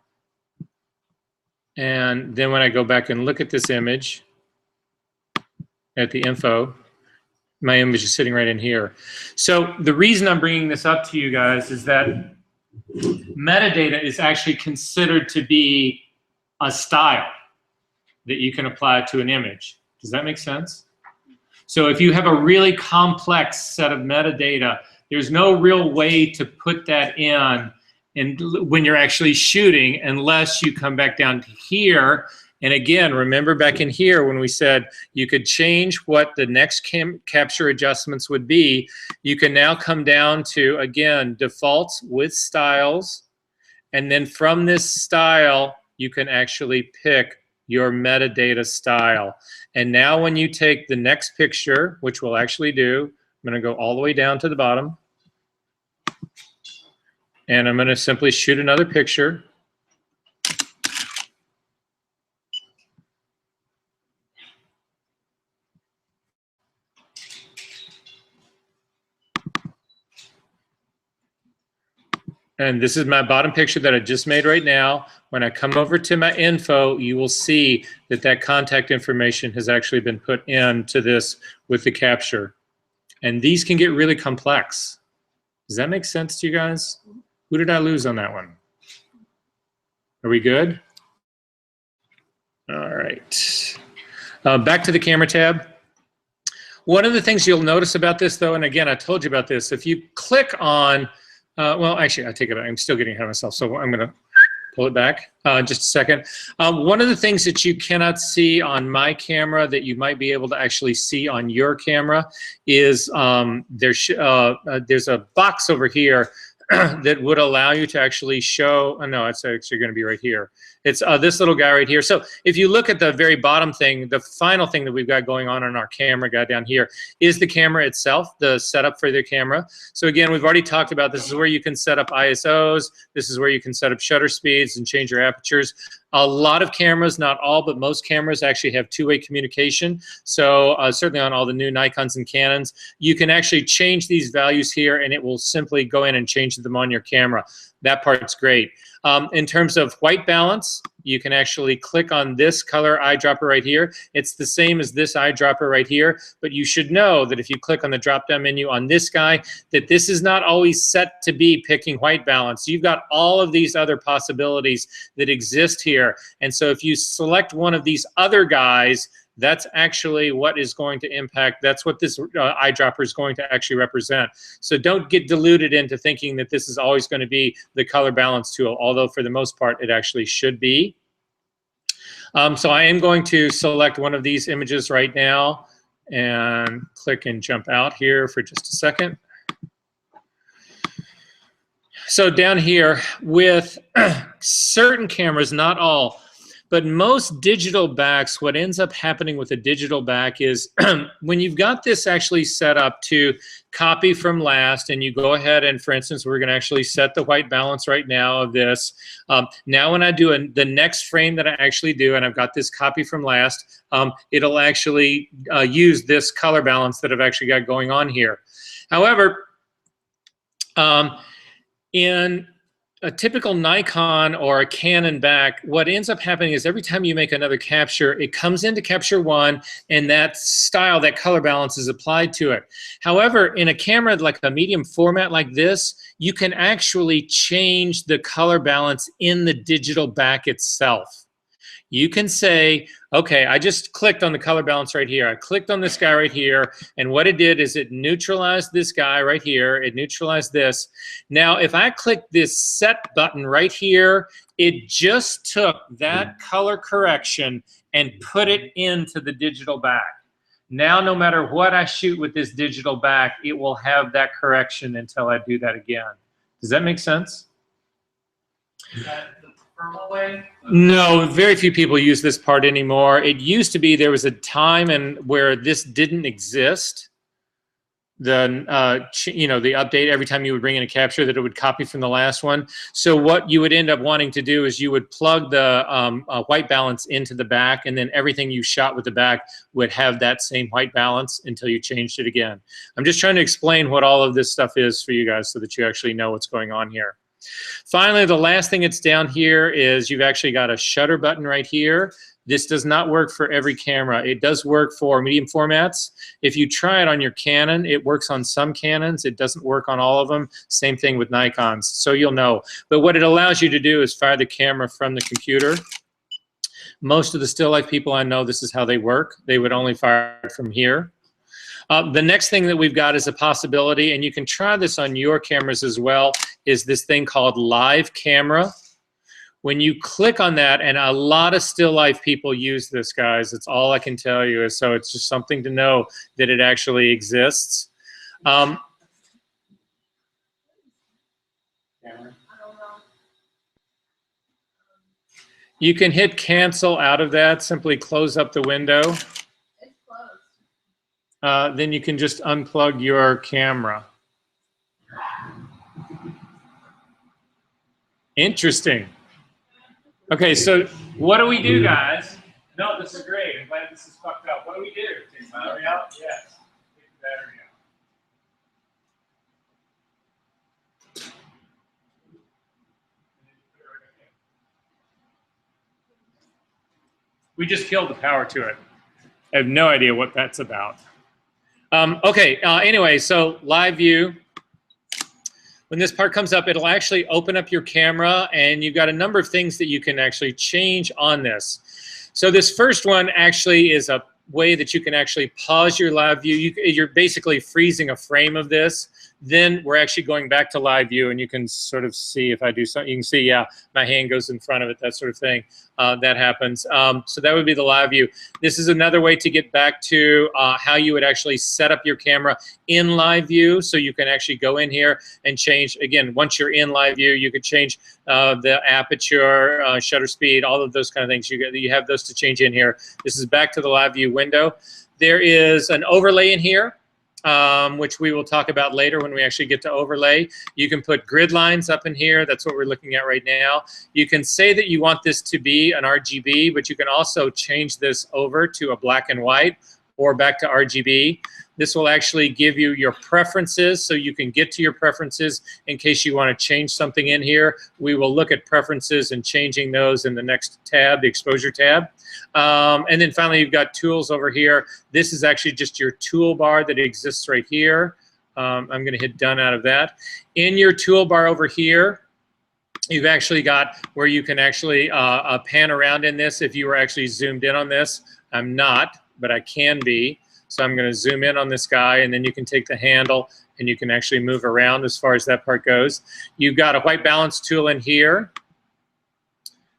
And then when I go back and look at this image, at the info, my image is sitting right in here. So the reason I'm bringing this up to you guys is that metadata is actually considered to be a style that you can apply to an image. Does that make sense? So if you have a really complex set of metadata, there's no real way to put that in when you're actually shooting, unless you come back down to here And again, remember back in here when we said you could change what the next capture adjustments would be, you can now come down to, again, defaults with styles. And then from this style, you can actually pick your metadata style. And now when you take the next picture, which we'll actually do, I'm going to go all the way down to the bottom. And I'm going to simply shoot another picture. And this is my bottom picture that I just made right now. When I come over to my info, you will see that that contact information has actually been put into this with the capture. And these can get really complex. Does that make sense to you guys? Who did I lose on that one? Are we good? All right. Back to the camera tab. One of the things you'll notice about this, though, and again, I told you about this, if you click on, well, actually, I take it back. I'm still getting ahead of myself, so I'm going to pull it back just a second. One of the things that you cannot see on my camera that you might be able to actually see on your camera is there's a box over here that would allow you to actually show, oh no, it's actually going to be right here. It's this little guy right here. So if you look at the very bottom thing, the final thing that we've got going on our camera guy down here is the camera itself, the setup for the camera. So again, we've already talked about this is where you can set up ISOs. This is where you can set up shutter speeds and change your apertures. A lot of cameras, not all, but most cameras actually have two-way communication. So certainly on all the new Nikons and Canons, you can actually change these values here and it will simply go in and change them on your camera. That part's great. In terms of white balance, you can actually click on this color eyedropper right here. It's the same as this eyedropper right here, but you should know that if you click on the drop-down menu on this guy, that this is not always set to be picking white balance. You've got all of these other possibilities that exist here. And so if you select one of these other guys, that's actually what is going to impact, that's what this eyedropper is going to actually represent. So don't get deluded into thinking that this is always going to be the color balance tool, although for the most part it actually should be. So I am going to select one of these images right now and click and jump out here for just a second. So down here with certain cameras, not all, but most digital backs, what ends up happening with a digital back is when you've got this actually set up to copy from last, and you go ahead and, for instance, we're going to actually set the white balance right now of this. Now when I do the next frame that I actually do, and I've got this copy from last, it'll actually use this color balance that I've actually got going on here. However, in a typical Nikon or a Canon back, what ends up happening is every time you make another capture, it comes into capture one and that style, that color balance is applied to it. However, in a camera like a medium format like this, you can actually change the color balance in the digital back itself. You can say, okay, I just clicked on the color balance right here. I clicked on this guy right here, and what it did is it neutralized this guy right here. It neutralized this. Now, if I click this set button right here, it just took that color correction and put it into the digital back. Now, no matter what I shoot with this digital back, it will have that correction until I do that again. Does that make sense? Is that the preferable way? No, very few people use this part anymore. It used to be there was a time where this didn't exist. The the update every time you would bring in a capture that it would copy from the last one. So what you would end up wanting to do is you would plug the white balance into the back, and then everything you shot with the back would have that same white balance until you changed it again. I'm just trying to explain what all of this stuff is for you guys so that you actually know what's going on here. Finally, the last thing that's down here is you've actually got a shutter button right here. This does not work for every camera. It does work for medium formats. If you try it on your Canon, it works on some Canons. It doesn't work on all of them. Same thing with Nikons, so you'll know. But what it allows you to do is fire the camera from the computer. Most of the still life people I know, this is how they work. They would only fire it from here. The next thing that we've got is a possibility, and you can try this on your cameras as well, is this thing called Live Camera, When you click on that, and a lot of still life people use this, guys, that's all I can tell you. Is so it's just something to know that it actually exists. You can hit cancel out of that. Simply close up the window. It's closed. Then you can just unplug your camera. Interesting. Okay, so what do we do, guys? No, this is great. I'm glad this is fucked up. What do we do? Take the battery out? Yes. Take the battery out. We just killed the power to it. I have no idea what that's about. Okay, anyway, so live view. When this part comes up, it'll actually open up your camera, and you've got a number of things that you can actually change on this. So this first one actually is a way that you can actually pause your live view. You're basically freezing a frame of this. Then we're actually going back to live view, and you can sort of see if I do something. You can see, yeah, my hand goes in front of it, that sort of thing. That happens. So that would be the live view. This is another way to get back to how you would actually set up your camera in live view. So you can actually go in here and change. Again, once you're in live view, you could change the aperture, shutter speed, all of those kind of things. You have those to change in here. This is back to the live view window. There is an overlay in here, which we will talk about later when we actually get to overlay. You can put grid lines up in here. That's what we're looking at right now. You can say that you want this to be an RGB, but you can also change this over to a black and white or back to RGB. This will actually give you your preferences, so you can get to your preferences in case you want to change something in here. We will look at preferences and changing those in the next tab, the exposure tab. And then finally, you've got tools over here. This is actually just your toolbar that exists right here. I'm going to hit done out of that. In your toolbar over here, you've actually got where you can actually pan around in this if you were actually zoomed in on this. I'm not, but I can be. So I'm going to zoom in on this guy, and then you can take the handle and you can actually move around as far as that part goes. You've got a white balance tool in here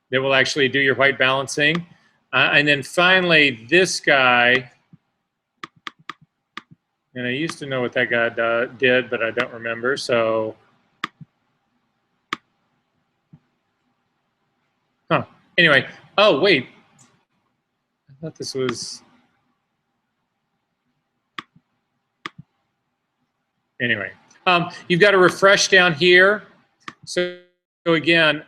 that will actually do your white balancing. And then finally, this guy, and I used to know what that guy did, but I don't remember. So, anyway. Oh, wait. I thought this was... Anyway, you've got a refresh down here. So again,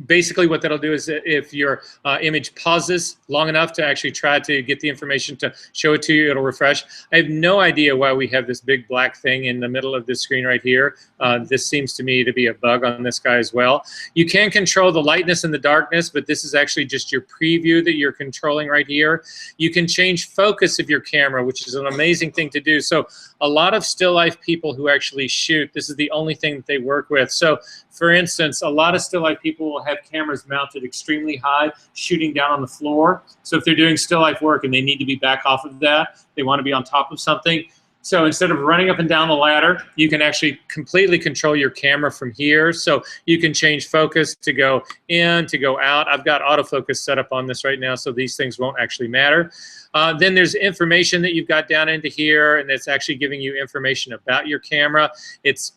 basically what that'll do is if your image pauses long enough to actually try to get the information to show it to you, it'll refresh. I have no idea why we have this big black thing in the middle of this screen right here. This seems to me to be a bug on this guy as well. You can control the lightness and the darkness, but this is actually just your preview that you're controlling right here. You can change focus of your camera, which is an amazing thing to do. So a lot of still life people who actually shoot, this is the only thing that they work with. So for instance, a lot of still life people will have cameras mounted extremely high, shooting down on the floor. So if they're doing still life work and they need to be back off of that, they want to be on top of something. So instead of running up and down the ladder, you can actually completely control your camera from here. So you can change focus to go in, to go out. I've got autofocus set up on this right now, so these things won't actually matter. Then there's information that you've got down into here, and it's actually giving you information about your camera. It's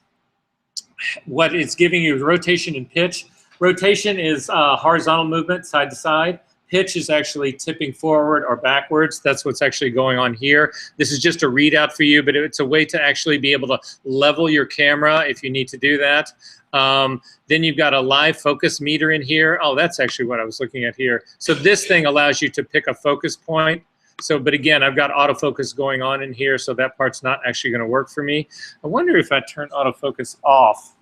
what it's giving you is rotation and pitch. Rotation is horizontal movement, side to side. Pitch is actually tipping forward or backwards. That's what's actually going on here. This is just a readout for you, but it's a way to actually be able to level your camera if you need to do that. Then you've got a live focus meter in here. Oh, that's actually what I was looking at here. So this thing allows you to pick a focus point. So, but again, I've got autofocus going on in here, so that part's not actually going to work for me. I wonder if I turn autofocus off,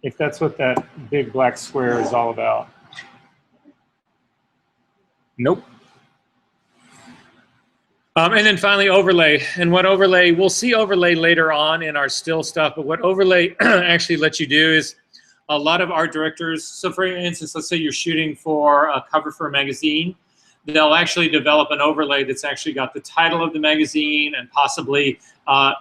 if that's what that big black square is all about. Nope. And then finally, overlay. And what overlay, we'll see overlay later on in our still stuff, but what overlay actually lets you do is a lot of art directors, so for instance, let's say you're shooting for a cover for a magazine. they'll actually develop an overlay that's actually got the title of the magazine and possibly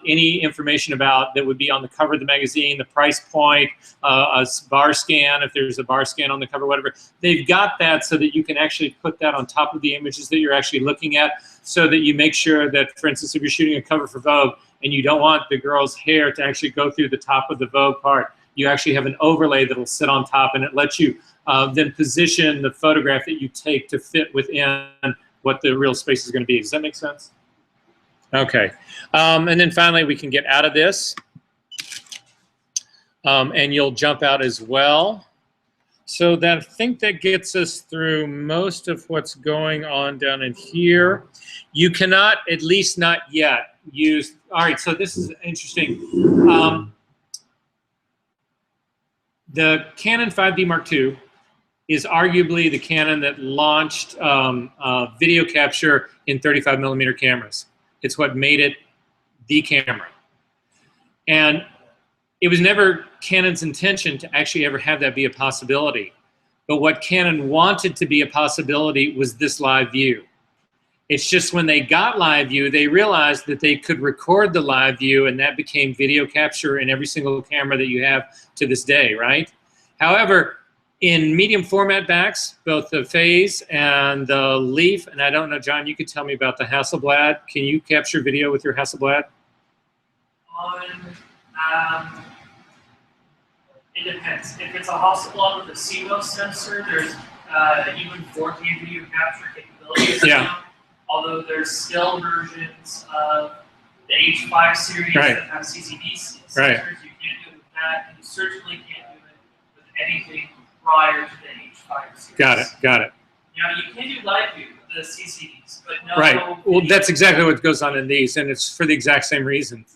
any information about that would be on the cover of the magazine, the price point, a bar scan, if there's a bar scan on the cover, whatever. They've got that so that you can actually put that on top of the images that you're actually looking at, so that you make sure that, for instance, if you're shooting a cover for Vogue and you don't want the girl's hair to actually go through the top of the Vogue part, you actually have an overlay that'll sit on top, and it lets you then position the photograph that you take to fit within what the real space is going to be. Does that make sense? Okay. And then finally, we can get out of this. And you'll jump out as well. So that, I think that gets us through most of what's going on down in here. You cannot, at least not yet, use, all right, so this is interesting. The Canon 5D Mark II is arguably the Canon that launched video capture in 35mm cameras. It's what made it the camera. And it was never Canon's intention to actually ever have that be a possibility. But what Canon wanted to be a possibility was this live view. It's just when they got live view, they realized that they could record the live view, and that became video capture in every single camera that you have to this day, right? However, in medium format backs, both the Phase and the Leaf, and I don't know, John, you could tell me about the Hasselblad. Can you capture video with your Hasselblad? It depends. If it's a Hasselblad with a CMOS sensor, there's even 4K video capture capabilities now. Although there's still versions of the H5 series that have CCD sensors. You can't do it with that, and you certainly can't do it with anything prior to the H5 series. Got it, got it. Now, you can do live view with the CCDs, but no. Right. Well, that's exactly what goes on in these, and it's for the exact same reason.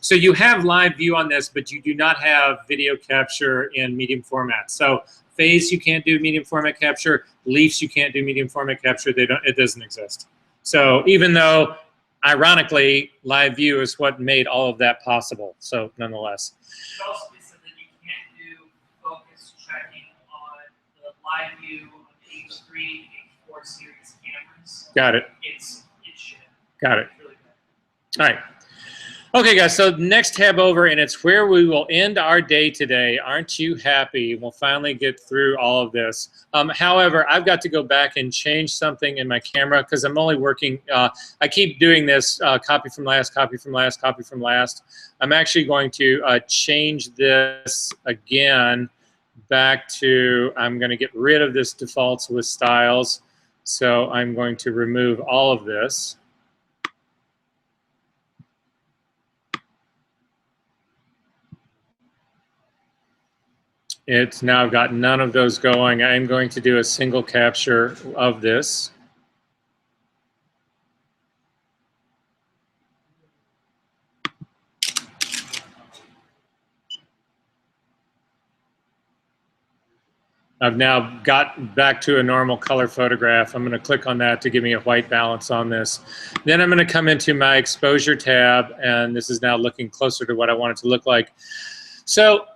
So you have live view on this, but you do not have video capture in medium format. So Phase, you can't do medium format capture. Leafs, you can't do medium format capture. It doesn't exist. So even though, ironically, live view is what made all of that possible. So nonetheless. It also be said that you can't do focus tracking on the live view of the H3, H4 series cameras. Got it. It's shit. Got it. It's really bad. All right. Okay, guys, so next tab over, and it's where we will end our day today. Aren't you happy? We'll finally get through all of this. However, I've got to go back and change something in my camera because I'm only working, I keep doing this copy from last, copy from last, copy from last. I'm actually going to change this again back to, I'm going to get rid of this defaults with styles. So I'm going to remove all of this. It's now I've got none of those going. I'm going to do a single capture of this. I've now got back to a normal color photograph. I'm going to click on that to give me a white balance on this. Then I'm going to come into my exposure tab, and this is now looking closer to what I want it to look like. So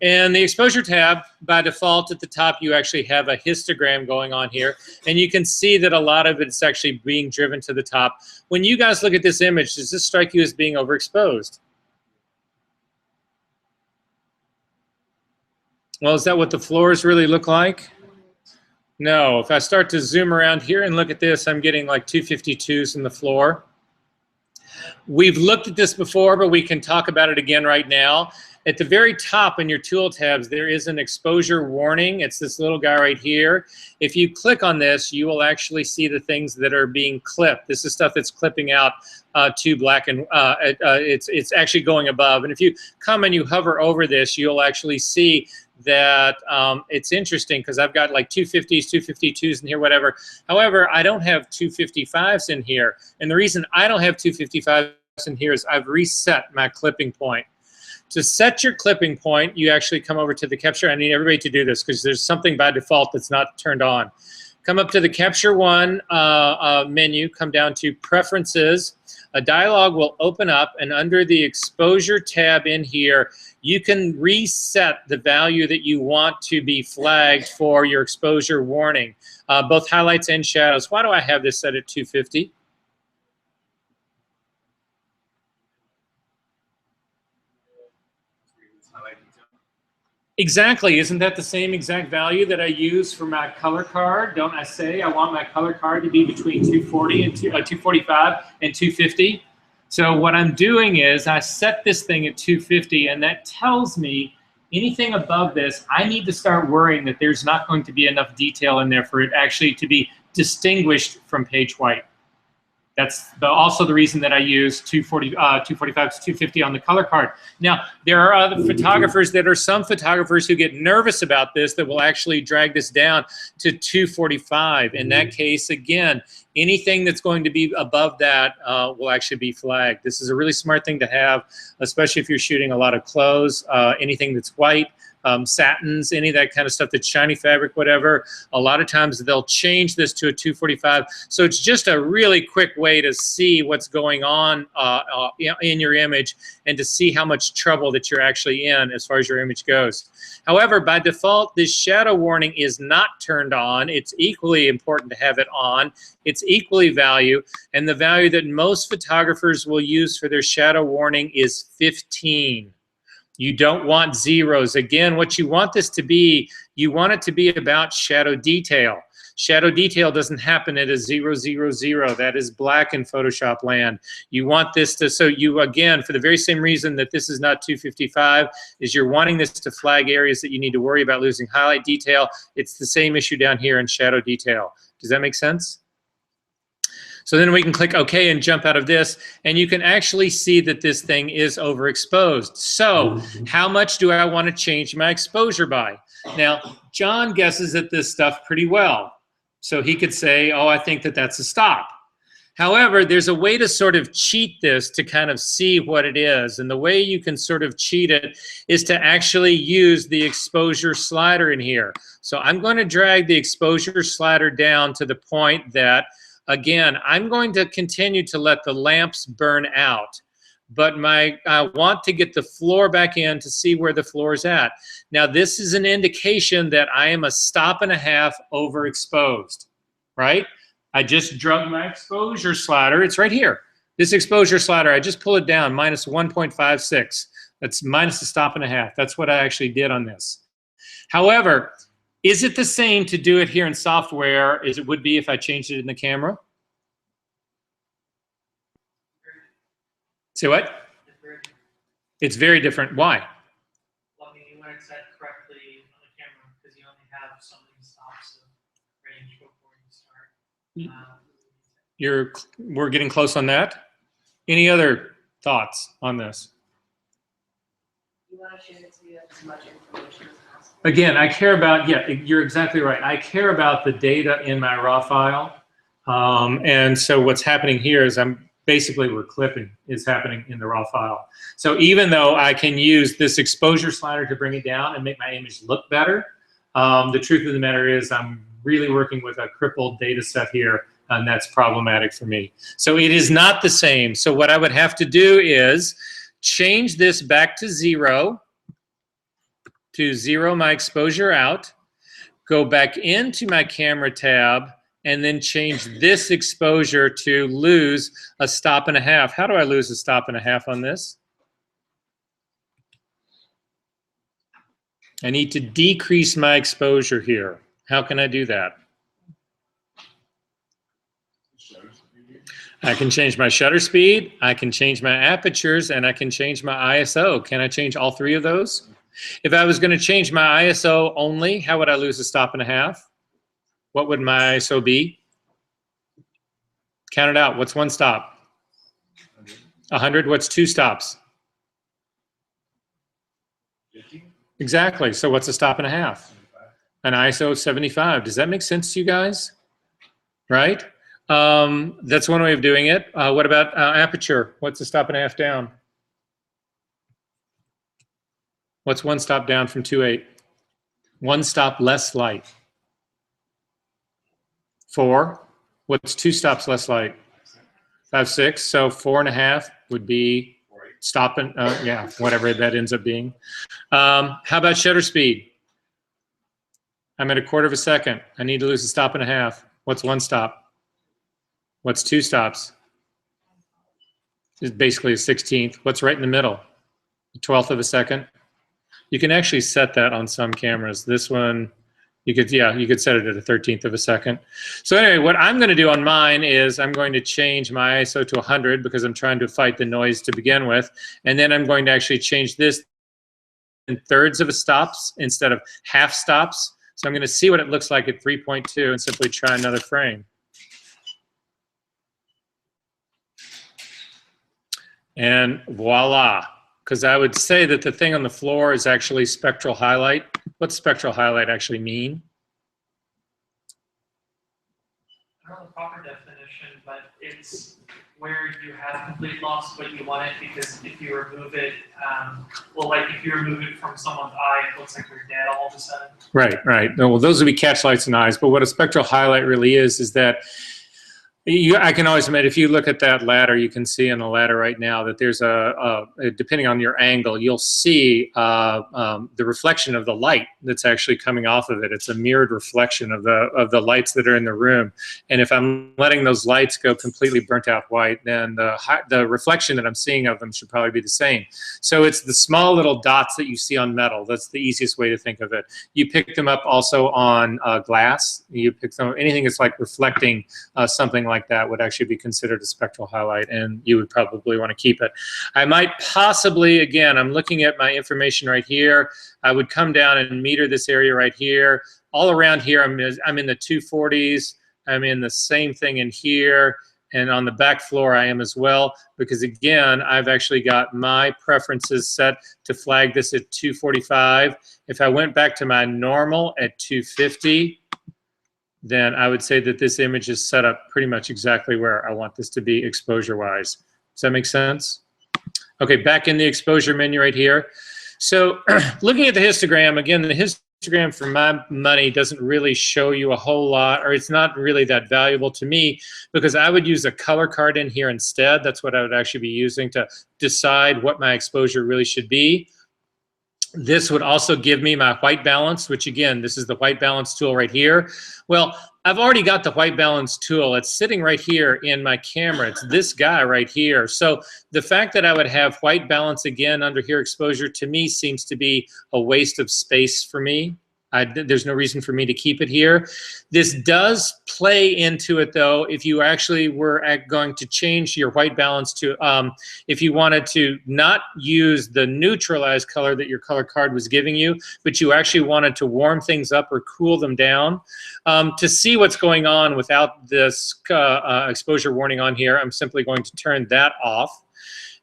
in the exposure tab, by default at the top, you actually have a histogram going on here. And you can see that a lot of it's actually being driven to the top. When you guys look at this image, does this strike you as being overexposed? Well, is that what the floors really look like? No. If I start to zoom around here and look at this, I'm getting like 252s in the floor. We've looked at this before, but we can talk about it again right now. At the very top in your tool tabs, there is an exposure warning. It's this little guy right here. If you click on this, you will actually see the things that are being clipped. This is stuff that's clipping out to black and it's actually going above. And if you come and you hover over this, you'll actually see that it's interesting because I've got like 250s, 252s in here, whatever. However, I don't have 255s in here. And the reason I don't have 255s in here is I've reset my clipping point. To set your clipping point, you actually come over to the capture. I need everybody to do this because there's something by default that's not turned on. come up to the Capture One menu, come down to Preferences. A dialog will open up, and under the Exposure tab in here, you can reset the value that you want to be flagged for your exposure warning, both highlights and shadows. Why do I have this set at 250? Exactly. Isn't that the same exact value that I use for my color card? Don't I say I want my color card to be between 240 and 245 and 250? So what I'm doing is I set this thing at 250, and that tells me anything above this, I need to start worrying that there's not going to be enough detail in there for it actually to be distinguished from page white. That's also the reason that I use 245 to 250 on the color card. Now, there are other photographers some photographers who get nervous about this that will actually drag this down to 245. In that case, again, anything that's going to be above that will actually be flagged. This is a really smart thing to have, especially if you're shooting a lot of clothes, anything that's white. Satins, any of that kind of stuff, that's shiny fabric, whatever. A lot of times they'll change this to a 245. So it's just a really quick way to see what's going on in your image and to see how much trouble that you're actually in as far as your image goes. However, by default, this shadow warning is not turned on. It's equally important to have it on. It's equally value, and the value that most photographers will use for their shadow warning is 15. You don't want zeros. Again, what you want this to be, you want it to be about shadow detail. Shadow detail doesn't happen at a 0, 0, 0. That is black in Photoshop land. You want this to, so you, again, for the very same reason that this is not 255, is you're wanting this to flag areas that you need to worry about losing highlight detail. It's the same issue down here in shadow detail. Does that make sense? So then we can click OK and jump out of this, and you can actually see that this thing is overexposed. So how much do I want to change my exposure by? Now, John guesses at this stuff pretty well. So he could say, oh, I think that that's a stop. However, there's a way to sort of cheat this to kind of see what it is. And the way you can sort of cheat it is to actually use the exposure slider in here. So I'm going to drag the exposure slider down to the point that, again, I'm going to continue to let the lamps burn out, but I want to get the floor back in to see where the floor is at. Now, this is an indication that I am a stop and a half overexposed, right? I just drug my exposure slider. It's right here. This exposure slider, I just pull it down, minus 1.56. That's minus a stop and a half. That's what I actually did on this. However, is it the same to do it here in software as it would be if I changed it in the camera? Say what? It's very different. Why? Well, I mean, you want it set correctly on the camera because you only have so many stops of range before you start. We're getting close on that. Any other thoughts on this? You want to shoot it so you have as much information as possible. Again, I care about, yeah, you're exactly right. I care about the data in my raw file. And so what's happening here is basically where clipping is happening in the raw file. So even though I can use this exposure slider to bring it down and make my image look better, the truth of the matter is I'm really working with a crippled data set here, and that's problematic for me. So it is not the same. So what I would have to do is change this back to 0, my exposure out, go back into my camera tab, and then change this exposure to lose a stop and a half. How do I lose a stop and a half on this? I need to decrease my exposure here. How can I do that? I can change my shutter speed, I can change my apertures, and I can change my ISO. Can I change all three of those? If I was going to change my ISO only, how would I lose a stop and a half? What would my ISO be? Count it out. What's one stop? 100. What's two stops? 50? Exactly. So what's a stop and a half? An ISO of 75. Does that make sense to you guys? Right? That's one way of doing it. What about aperture? What's a stop and a half down? What's one stop down from 2.8? One stop less light. 4. What's 2 stops less light? 5, 6. So 4.5 would be stopping. Yeah, whatever that ends up being. How about shutter speed? I'm at 1/4 of a second. I need to lose a stop and a half. What's 1 stop? What's 2 stops? It's basically a 16th. What's right in the middle? A 1/12 of a second. You can actually set that on some cameras. This one, you could set it at a 13th of a second. So anyway, what I'm going to do on mine is I'm going to change my ISO to 100 because I'm trying to fight the noise to begin with. And then I'm going to actually change this in 1/3 of a stops instead of half stops. So I'm going to see what it looks like at 3.2 and simply try another frame. And voila. Because I would say that the thing on the floor is actually spectral highlight. What's spectral highlight actually mean? I don't know the proper definition, but it's where you have complete loss, but you want it because if you remove it, well, like if you remove it from someone's eye, it looks like they're dead all of a sudden. Right, right. No, well, those would be catch lights and eyes. But what a spectral highlight really is that I can always admit, if you look at that ladder, you can see in the ladder right now that there's depending on your angle, you'll see the reflection of the light that's actually coming off of it. It's a mirrored reflection of the lights that are in the room. And if I'm letting those lights go completely burnt out white, then the reflection that I'm seeing of them should probably be the same. So it's the small little dots that you see on metal. That's the easiest way to think of it. You pick them up also on glass. You pick them, anything that's like reflecting something like that would actually be considered a spectral highlight, and you would probably want to keep it. I might possibly, again, I'm looking at my information right here. I would come down and meter this area right here. All around here, I'm in the 240s. I'm in the same thing in here. And on the back floor, I am as well, because again, I've actually got my preferences set to flag this at 245. If I went back to my normal at 250, then I would say that this image is set up pretty much exactly where I want this to be exposure-wise. Does that make sense? Okay, back in the exposure menu right here. So looking at the histogram, again, the histogram for my money doesn't really show you a whole lot, or it's not really that valuable to me, because I would use a color card in here instead. That's what I would actually be using to decide what my exposure really should be. This would also give me my white balance, which again, this is the white balance tool right here. Well, I've already got the white balance tool. It's sitting right here in my camera. It's this guy right here. So the fact that I would have white balance again under here, exposure, to me seems to be a waste of space for me. There's no reason for me to keep it here. This does play into it though, if you actually were going to change your white balance to, if you wanted to not use the neutralized color that your color card was giving you, but you actually wanted to warm things up or cool them down. To see what's going on without this exposure warning on here, I'm simply going to turn that off.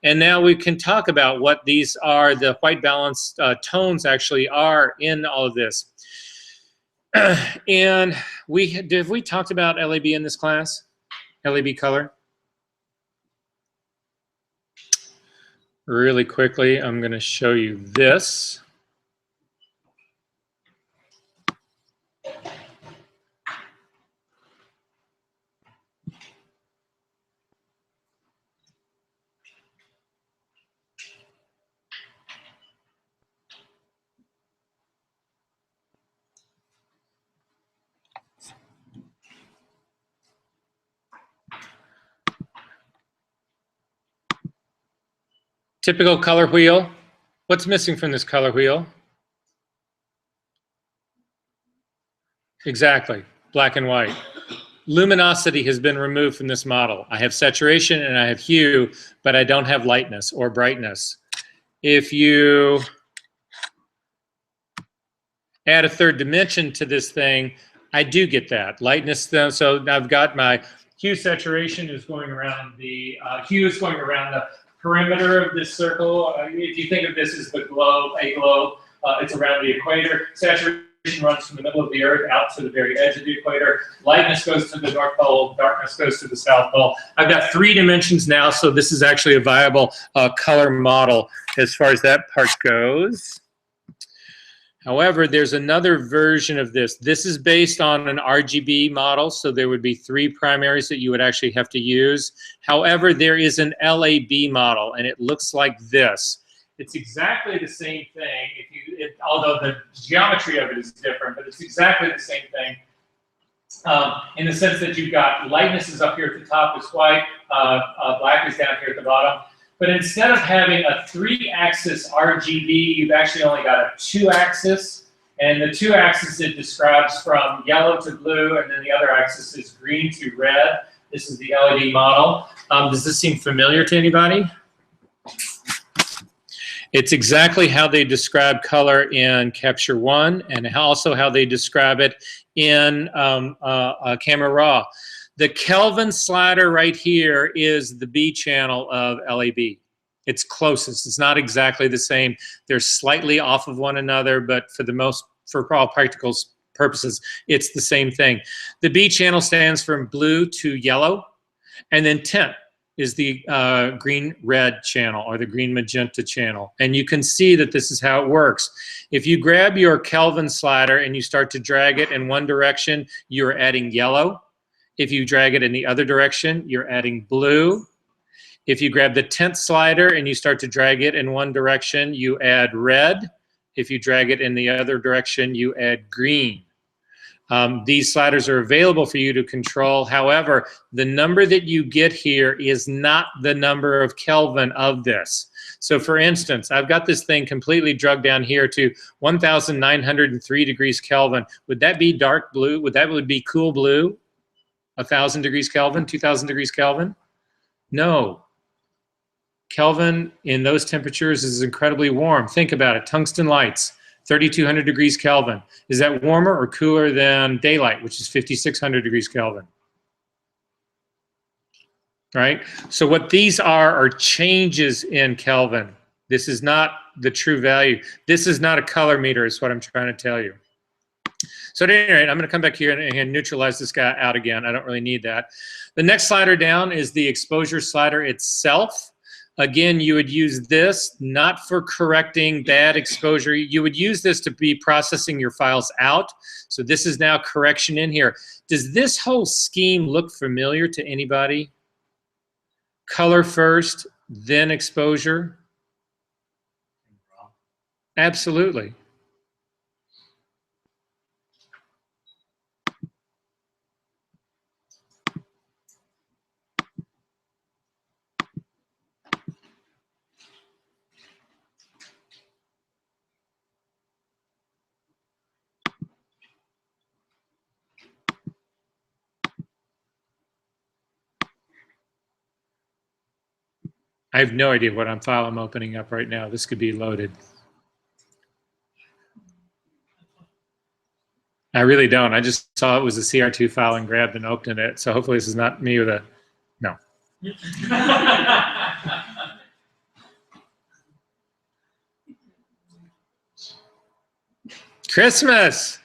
And now we can talk about what these are, the white balance tones actually are in all of this. And have we talked about LAB in this class? LAB color? Really quickly, I'm going to show you this. Typical color wheel. What's missing from this color wheel? Exactly, black and white. Luminosity has been removed from this model. I have saturation and I have hue, but I don't have lightness or brightness. If you add a third dimension to this thing, I do get that. Lightness, though, so I've got my hue saturation is going around the, hue is going around the perimeter of this circle. If you think of this as the globe, a globe, it's around the equator. Saturation runs from the middle of the Earth out to the very edge of the equator. Lightness goes to the North Pole. Darkness goes to the South Pole. I've got 3 dimensions now, so this is actually a viable color model as far as that part goes. However, there's another version of this. This is based on an RGB model, so there would be 3 primaries that you would actually have to use. However, there is an LAB model, and it looks like this. It's exactly the same thing, although the geometry of it is different, but it's exactly the same thing in the sense that you've got lightness is up here at the top, is white, black is down here at the bottom. But instead of having a 3-axis RGB, you've actually only got a 2-axis. And the 2-axis, it describes from yellow to blue, and then the other axis is green to red. This is the LED model. Does this seem familiar to anybody? It's exactly how they describe color in Capture One, and also how they describe it in Camera Raw. The Kelvin slider right here is the B channel of LAB. It's closest. It's not exactly the same. They're slightly off of one another, but for all practical purposes, it's the same thing. The B channel stands from blue to yellow, and then tint is the green-red channel, or the green-magenta channel. And you can see that this is how it works. If you grab your Kelvin slider and you start to drag it in one direction, you're adding yellow. If you drag it in the other direction, you're adding blue. If you grab the tint slider and you start to drag it in one direction, you add red. If you drag it in the other direction, you add green. These sliders are available for you to control. However, the number that you get here is not the number of Kelvin of this. So for instance, I've got this thing completely drugged down here to 1,903 degrees Kelvin. Would that be dark blue? Would be cool blue? 1,000 degrees Kelvin, 2,000 degrees Kelvin? No. Kelvin in those temperatures is incredibly warm. Think about it. Tungsten lights, 3,200 degrees Kelvin. Is that warmer or cooler than daylight, which is 5,600 degrees Kelvin? Right? So what these are changes in Kelvin. This is not the true value. This is not a color meter, is what I'm trying to tell you. So at any rate, I'm going to come back here and neutralize this guy out again. I don't really need that. The next slider down is the exposure slider itself. Again, you would use this not for correcting bad exposure. You would use this to be processing your files out. So this is now correction in here. Does this whole scheme look familiar to anybody? Color first, then exposure? Absolutely. I have no idea what file I'm opening up right now. This could be loaded. I really don't. I just saw it was a CR2 file and grabbed and opened it. So hopefully this is not me with a, no. Christmas.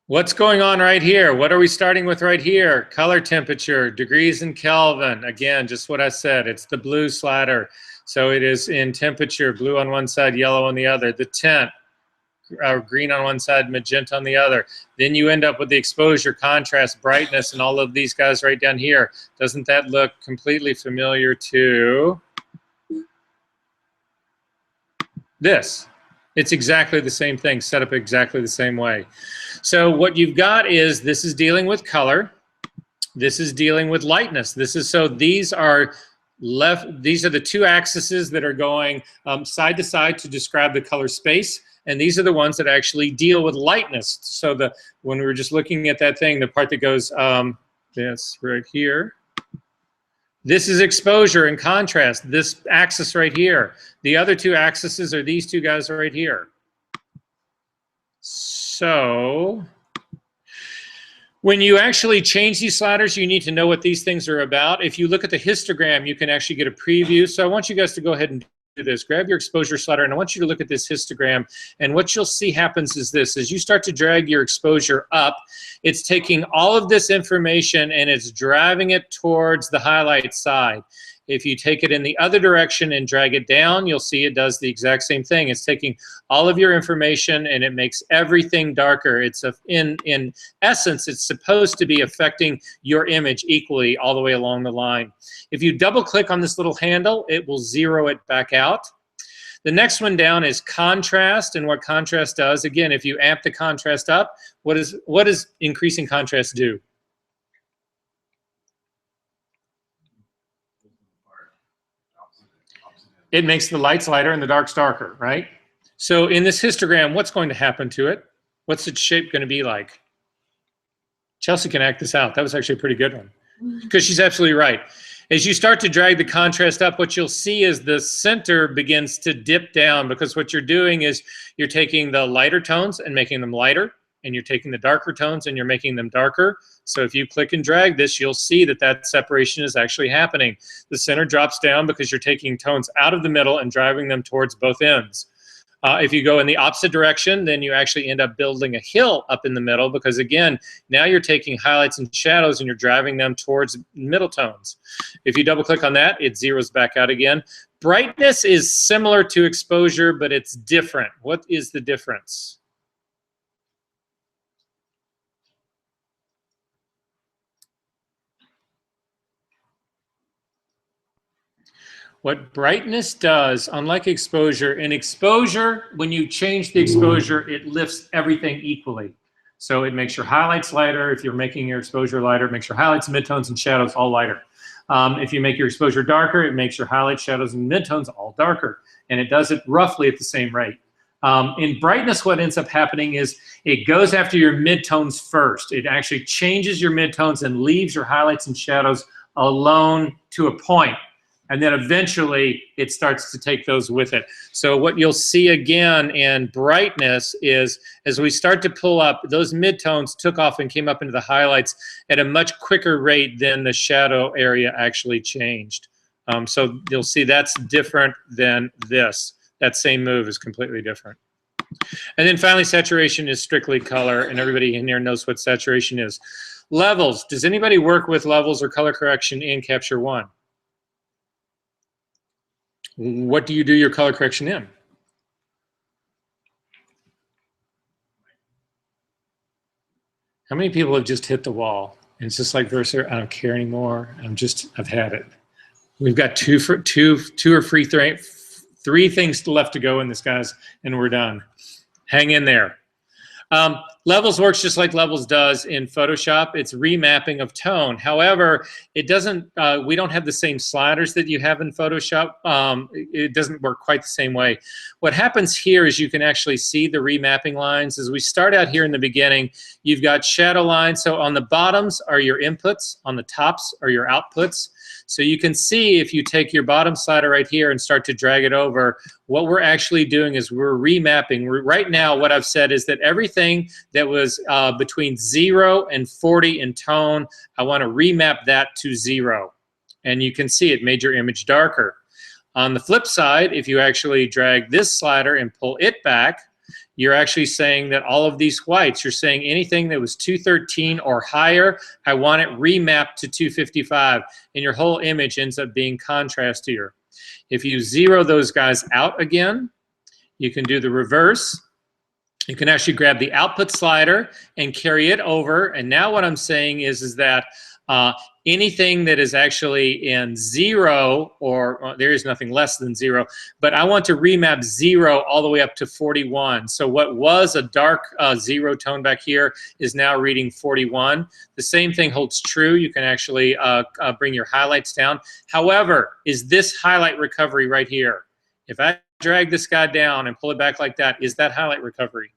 What's going on right here? What are we starting with right here? Color temperature, degrees in Kelvin. Again, just what I said. It's the blue slider. So it is in temperature, blue on one side, yellow on the other. The tint, green on one side, magenta on the other. Then you end up with the exposure, contrast, brightness, and all of these guys right down here. Doesn't that look completely familiar to this? It's exactly the same thing, set up exactly the same way. So what you've got is, this is dealing with color. This is dealing with lightness. So these are the 2 axes that are going side to side to describe the color space. And these are the ones that actually deal with lightness. So when we were just looking at that thing, the part that goes, this right here. This is exposure and contrast, this axis right here. The other 2 axes are these 2 guys right here. So when you actually change these sliders, you need to know what these things are about. If you look at the histogram, you can actually get a preview. So I want you guys to go ahead and do this. Grab your exposure slider, and I want you to look at this histogram. And what you'll see happens is this. As you start to drag your exposure up, it's taking all of this information and it's driving it towards the highlight side. If you take it in the other direction and drag it down, you'll see it does the exact same thing. It's taking all of your information and it makes everything darker. It's in essence, it's supposed to be affecting your image equally all the way along the line. If you double click on this little handle, it will zero it back out. The next one down is contrast, and what contrast does, again, if you amp the contrast up, what does increasing contrast do? It makes the lights lighter and the darks darker, right? So in this histogram, what's going to happen to it? What's its shape going to be like? Chelsea can act this out. That was actually a pretty good one, because she's absolutely right. As you start to drag the contrast up, what you'll see is the center begins to dip down, because what you're doing is you're taking the lighter tones and making them lighter, and you're taking the darker tones and you're making them darker. So if you click and drag this, you'll see that that separation is actually happening. The center drops down because you're taking tones out of the middle and driving them towards both ends. If you go in the opposite direction, then you actually end up building a hill up in the middle, because again, now you're taking highlights and shadows and you're driving them towards middle tones. If you double click on that, it zeroes back out again. Brightness is similar to exposure, but it's different. What is the difference? What brightness does, unlike exposure, in exposure, when you change the exposure, it lifts everything equally. So it makes your highlights lighter. If you're making your exposure lighter, it makes your highlights, midtones, and shadows all lighter. If you make your exposure darker, it makes your highlights, shadows, and midtones all darker. And it does it roughly at the same rate. In brightness, what ends up happening is it goes after your midtones first. It actually changes your midtones and leaves your highlights and shadows alone to a point. And then eventually it starts to take those with it. So what you'll see again in brightness is as we start to pull up, those midtones took off and came up into the highlights at a much quicker rate than the shadow area actually changed. So you'll see that's different than this. That same move is completely different. And then finally, saturation is strictly color, and everybody in here knows what saturation is. Levels. Does anybody work with levels or color correction in Capture One? What do you do your color correction in? How many people have just hit the wall? And it's just like Versa, I don't care anymore. I've had it. We've got two or three things left to go in this, guys, and we're done. Hang in there. Levels works just like Levels does in Photoshop. It's remapping of tone. However, it doesn't. We don't have the same sliders that you have in Photoshop. It doesn't work quite the same way. What happens here is you can actually see the remapping lines. As we start out here in the beginning, you've got shadow lines. So on the bottoms are your inputs. On the tops are your outputs. So you can see if you take your bottom slider right here and start to drag it over, what we're actually doing is we're remapping. Right now, what I've said is that everything that was between 0 and 40 in tone, I want to remap that to 0. And you can see it made your image darker. On the flip side, if you actually drag this slider and pull it back, you're actually saying that all of these whites, you're saying anything that was 213 or higher, I want it remapped to 255, and your whole image ends up being contrastier. If you zero those guys out again, you can do the reverse. You can actually grab the output slider and carry it over, and now what I'm saying is that anything that is actually in 0, or well, there is nothing less than 0, but I want to remap 0 all the way up to 41. So what was a dark 0 tone back here is now reading 41. The same thing holds true. You can actually bring your highlights down. However, is this highlight recovery right here? If I drag this guy down and pull it back like that, is that highlight recovery?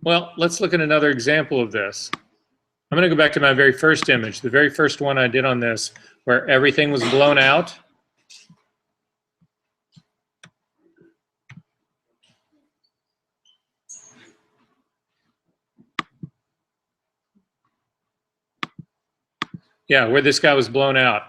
Well, let's look at another example of this. I'm going to go back to my very first image, the very first one I did on this, where everything was blown out. Yeah, where this guy was blown out.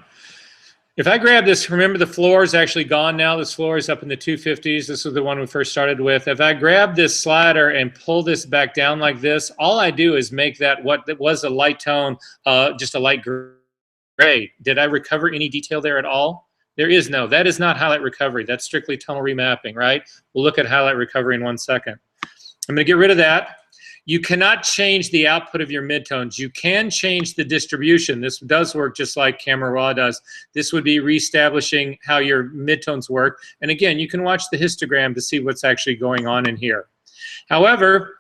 If I grab this, remember the floor is actually gone now. This floor is up in the 250s. This was the one we first started with. If I grab this slider and pull this back down like this, all I do is make that what was a light tone, just a light gray. Did I recover any detail there at all? There is no. That is not highlight recovery. That's strictly tonal remapping, right? We'll look at highlight recovery in 1 second. I'm going to get rid of that. You cannot change the output of your midtones. You can change the distribution. This does work just like Camera Raw does. This would be reestablishing how your midtones work. And again, you can watch the histogram to see what's actually going on in here. However,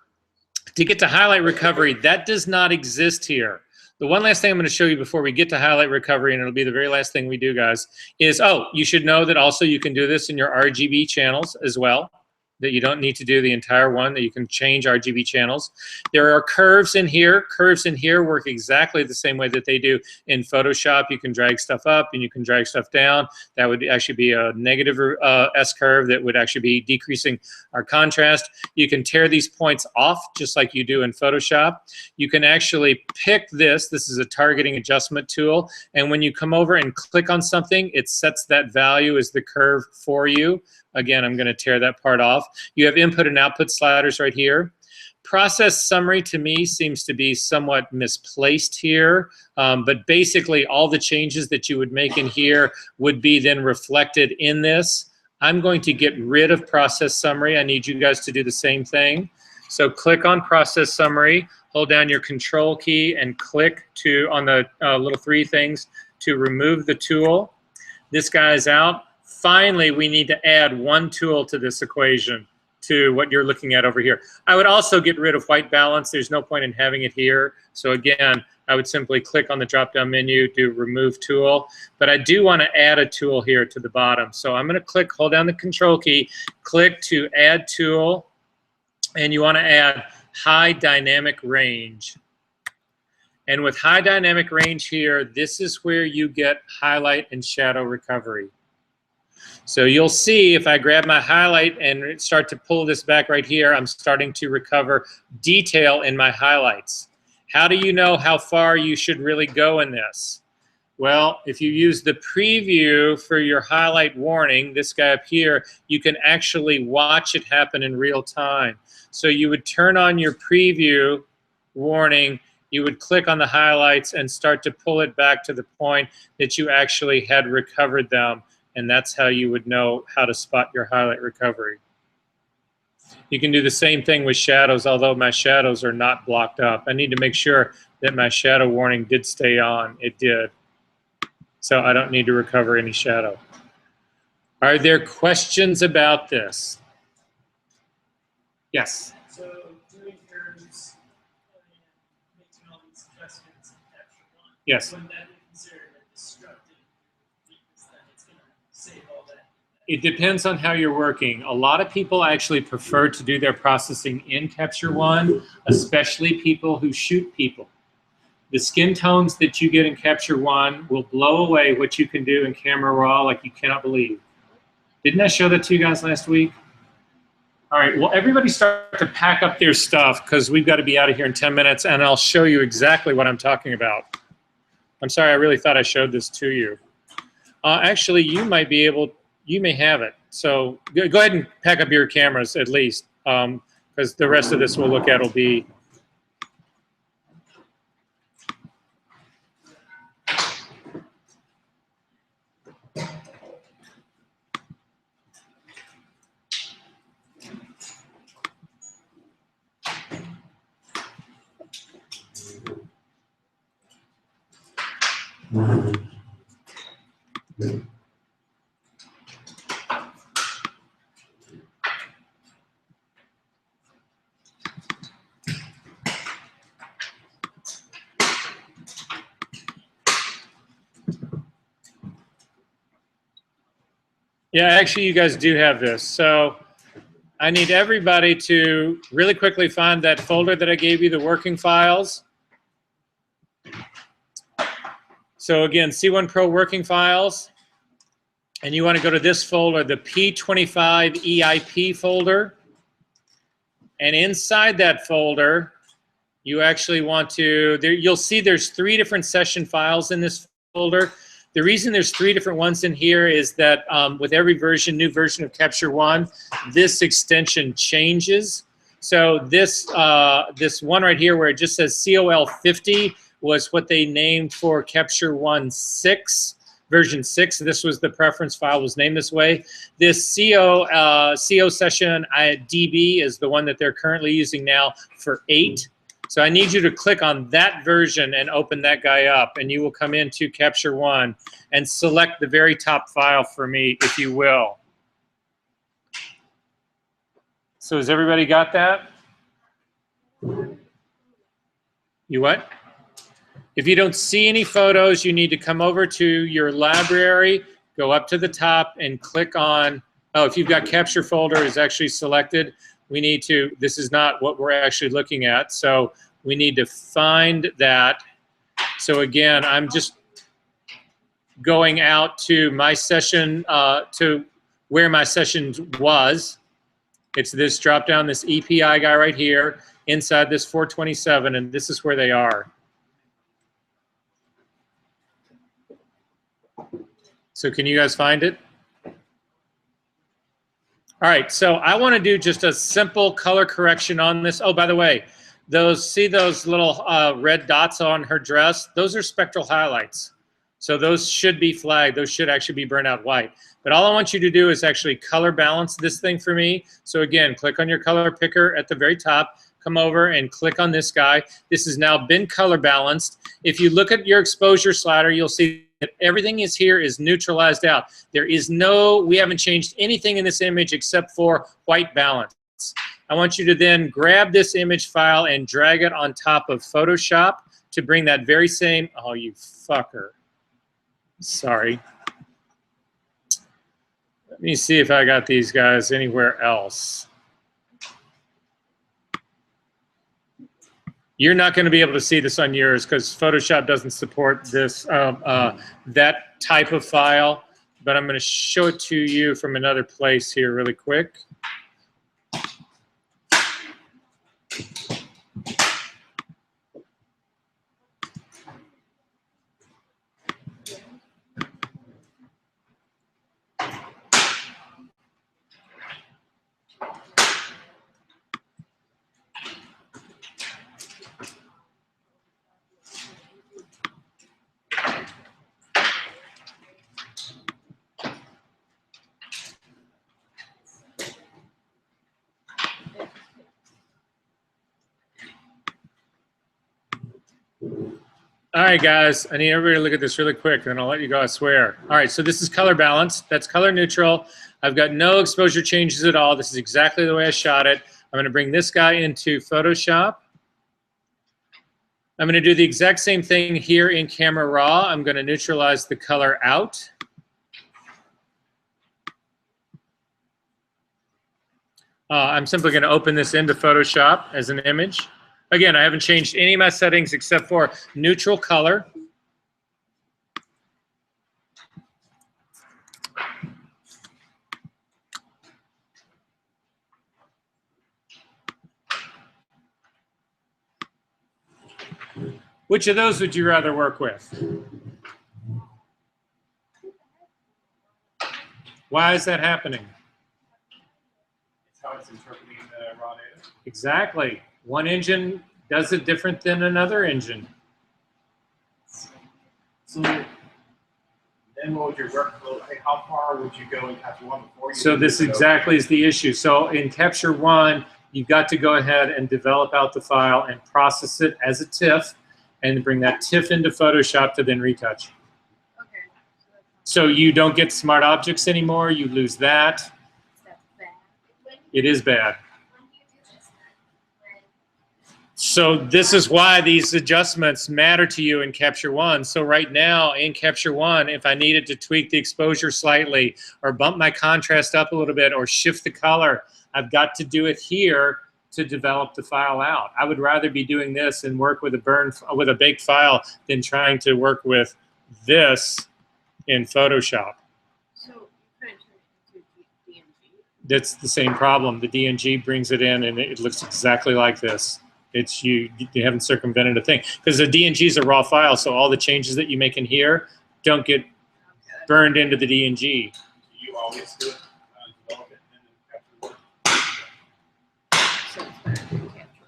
to get to highlight recovery, that does not exist here. The one last thing I'm going to show you before we get to highlight recovery, and it'll be the very last thing we do, guys, is, oh, you should know that also you can do this in your RGB channels as well. That you don't need to do the entire one, that you can change RGB channels. There are curves in here. Curves in here work exactly the same way that they do in Photoshop. You can drag stuff up and you can drag stuff down. That would actually be a negative S-curve that would actually be decreasing our contrast. You can tear these points off just like you do in Photoshop. You can actually pick this. This is a targeting adjustment tool. And when you come over and click on something, it sets that value as the curve for you. Again, I'm going to tear that part off. You have input and output sliders right here. Process summary to me seems to be somewhat misplaced here, but basically all the changes that you would make in here would be then reflected in this. I'm going to get rid of process summary. I need you guys to do the same thing. So click on process summary, hold down your control key and click on the little three things to remove the tool. This guy is out. Finally, we need to add one tool to this equation, to what you're looking at over here. I would also get rid of white balance. There's no point in having it here. So again, I would simply click on the drop-down menu, do remove tool. But I do want to add a tool here to the bottom. So I'm going to click, hold down the control key, click to add tool, and you want to add high dynamic range. And with high dynamic range here, this is where you get highlight and shadow recovery. So you'll see if I grab my highlight and start to pull this back right here, I'm starting to recover detail in my highlights. How do you know how far you should really go in this? Well, if you use the preview for your highlight warning, this guy up here, you can actually watch it happen in real time. So you would turn on your preview warning, you would click on the highlights and start to pull it back to the point that you actually had recovered them. And that's how you would know how to spot your highlight recovery. You can do the same thing with shadows, although my shadows are not blocked up. I need to make sure that my shadow warning did stay on. It did. So I don't need to recover any shadow. Are there questions about this? Yes? So doing curves and making all these adjustments in Capture One, Yes. wouldn't that be considered a destructive because then it's going to save all that? It depends on how you're working. A lot of people actually prefer to do their processing in Capture One, especially people who shoot people. The skin tones that you get in Capture One will blow away what you can do in Camera Raw like you cannot believe. Didn't I show that to you guys last week? All right, well, everybody start to pack up their stuff because we've got to be out of here in 10 minutes, and I'll show you exactly what I'm talking about. I'm sorry, I really thought I showed this to you. Actually, you might be able, you may have it. So go ahead and pack up your cameras at least, because the rest of this we'll look at will be. Yeah, actually, you guys do have this. So I need everybody to really quickly find that folder that I gave you, the working files. So again, C1 Pro working files. And you want to go to this folder, the P25 EIP folder. And inside that folder, you actually want to, you'll see there's 3 different session files in this folder. The reason there's 3 different ones in here is that with every version, new version of Capture One, this extension changes. So this this one right here where it just says COL50 was what they named for Capture One 6, version 6. This was the preference file was named this way. This CO session DB is the one that they're currently using now for 8. So I need you to click on that version and open that guy up, and you will come into Capture One and select the very top file for me, if you will. So has everybody got that? You what? If you don't see any photos, you need to come over to your library, go up to the top and click on, oh, if you've got capture folder is actually selected, we need to, this is not what we're actually looking at, so we need to find that. So again, I'm just going out to my session, to where my session was. It's this drop down, this EPI guy right here, inside this 427, and this is where they are. So can you guys find it? All right, so I want to do just a simple color correction on this. Oh, by the way, see those little red dots on her dress? Those are spectral highlights. So those should be flagged. Those should actually be burnt out white. But all I want you to do is actually color balance this thing for me. So again, click on your color picker at the very top, come over and click on this guy. This has now been color balanced. If you look at your exposure slider, you'll see that everything is here is neutralized out. There is no, we haven't changed anything in this image except for white balance. I want you to then grab this image file and drag it on top of Photoshop to bring that very same, oh, you fucker. Sorry. Let me see if I got these guys anywhere else. You're not going to be able to see this on yours because Photoshop doesn't support this that type of file, but I'm going to show it to you from another place here really quick. All right, guys, I need everybody to look at this really quick, then I'll let you go, I swear. All right, so this is color balance. That's color neutral. I've got no exposure changes at all. This is exactly the way I shot it. I'm going to bring this guy into Photoshop. I'm going to do the exact same thing here in Camera Raw. I'm going to neutralize the color out. I'm simply going to open this into Photoshop as an image. Again, I haven't changed any of my settings except for neutral color. Which of those would you rather work with? Why is that happening? It's how it's interpreting the raw data. Exactly. One engine does it different than another engine. So then what would your workflow, like how far would you go in Capture One before you? So this exactly is the issue. So in Capture One, you've got to go ahead and develop out the file and process it as a TIFF and bring that TIFF into Photoshop to then retouch. Okay. So you don't get smart objects anymore. You lose that. That's bad. It is bad. So this is why these adjustments matter to you in Capture One. So right now in Capture One, if I needed to tweak the exposure slightly or bump my contrast up a little bit or shift the color, I've got to do it here to develop the file out. I would rather be doing this and work with a baked file than trying to work with this in Photoshop. So you couldn't turn it into DNG? That's the same problem. The DNG brings it in and it looks exactly like this. It's you haven't circumvented a thing because the DNG is a raw file, so all the changes that you make in here don't get burned into the DNG. Do you always do it, develop it, and then capture So it's better to capture.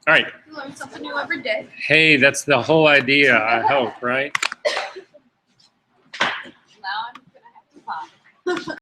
All right. You learn something new every day. Hey, that's the whole idea, I hope, right? Now I'm gonna have to pop.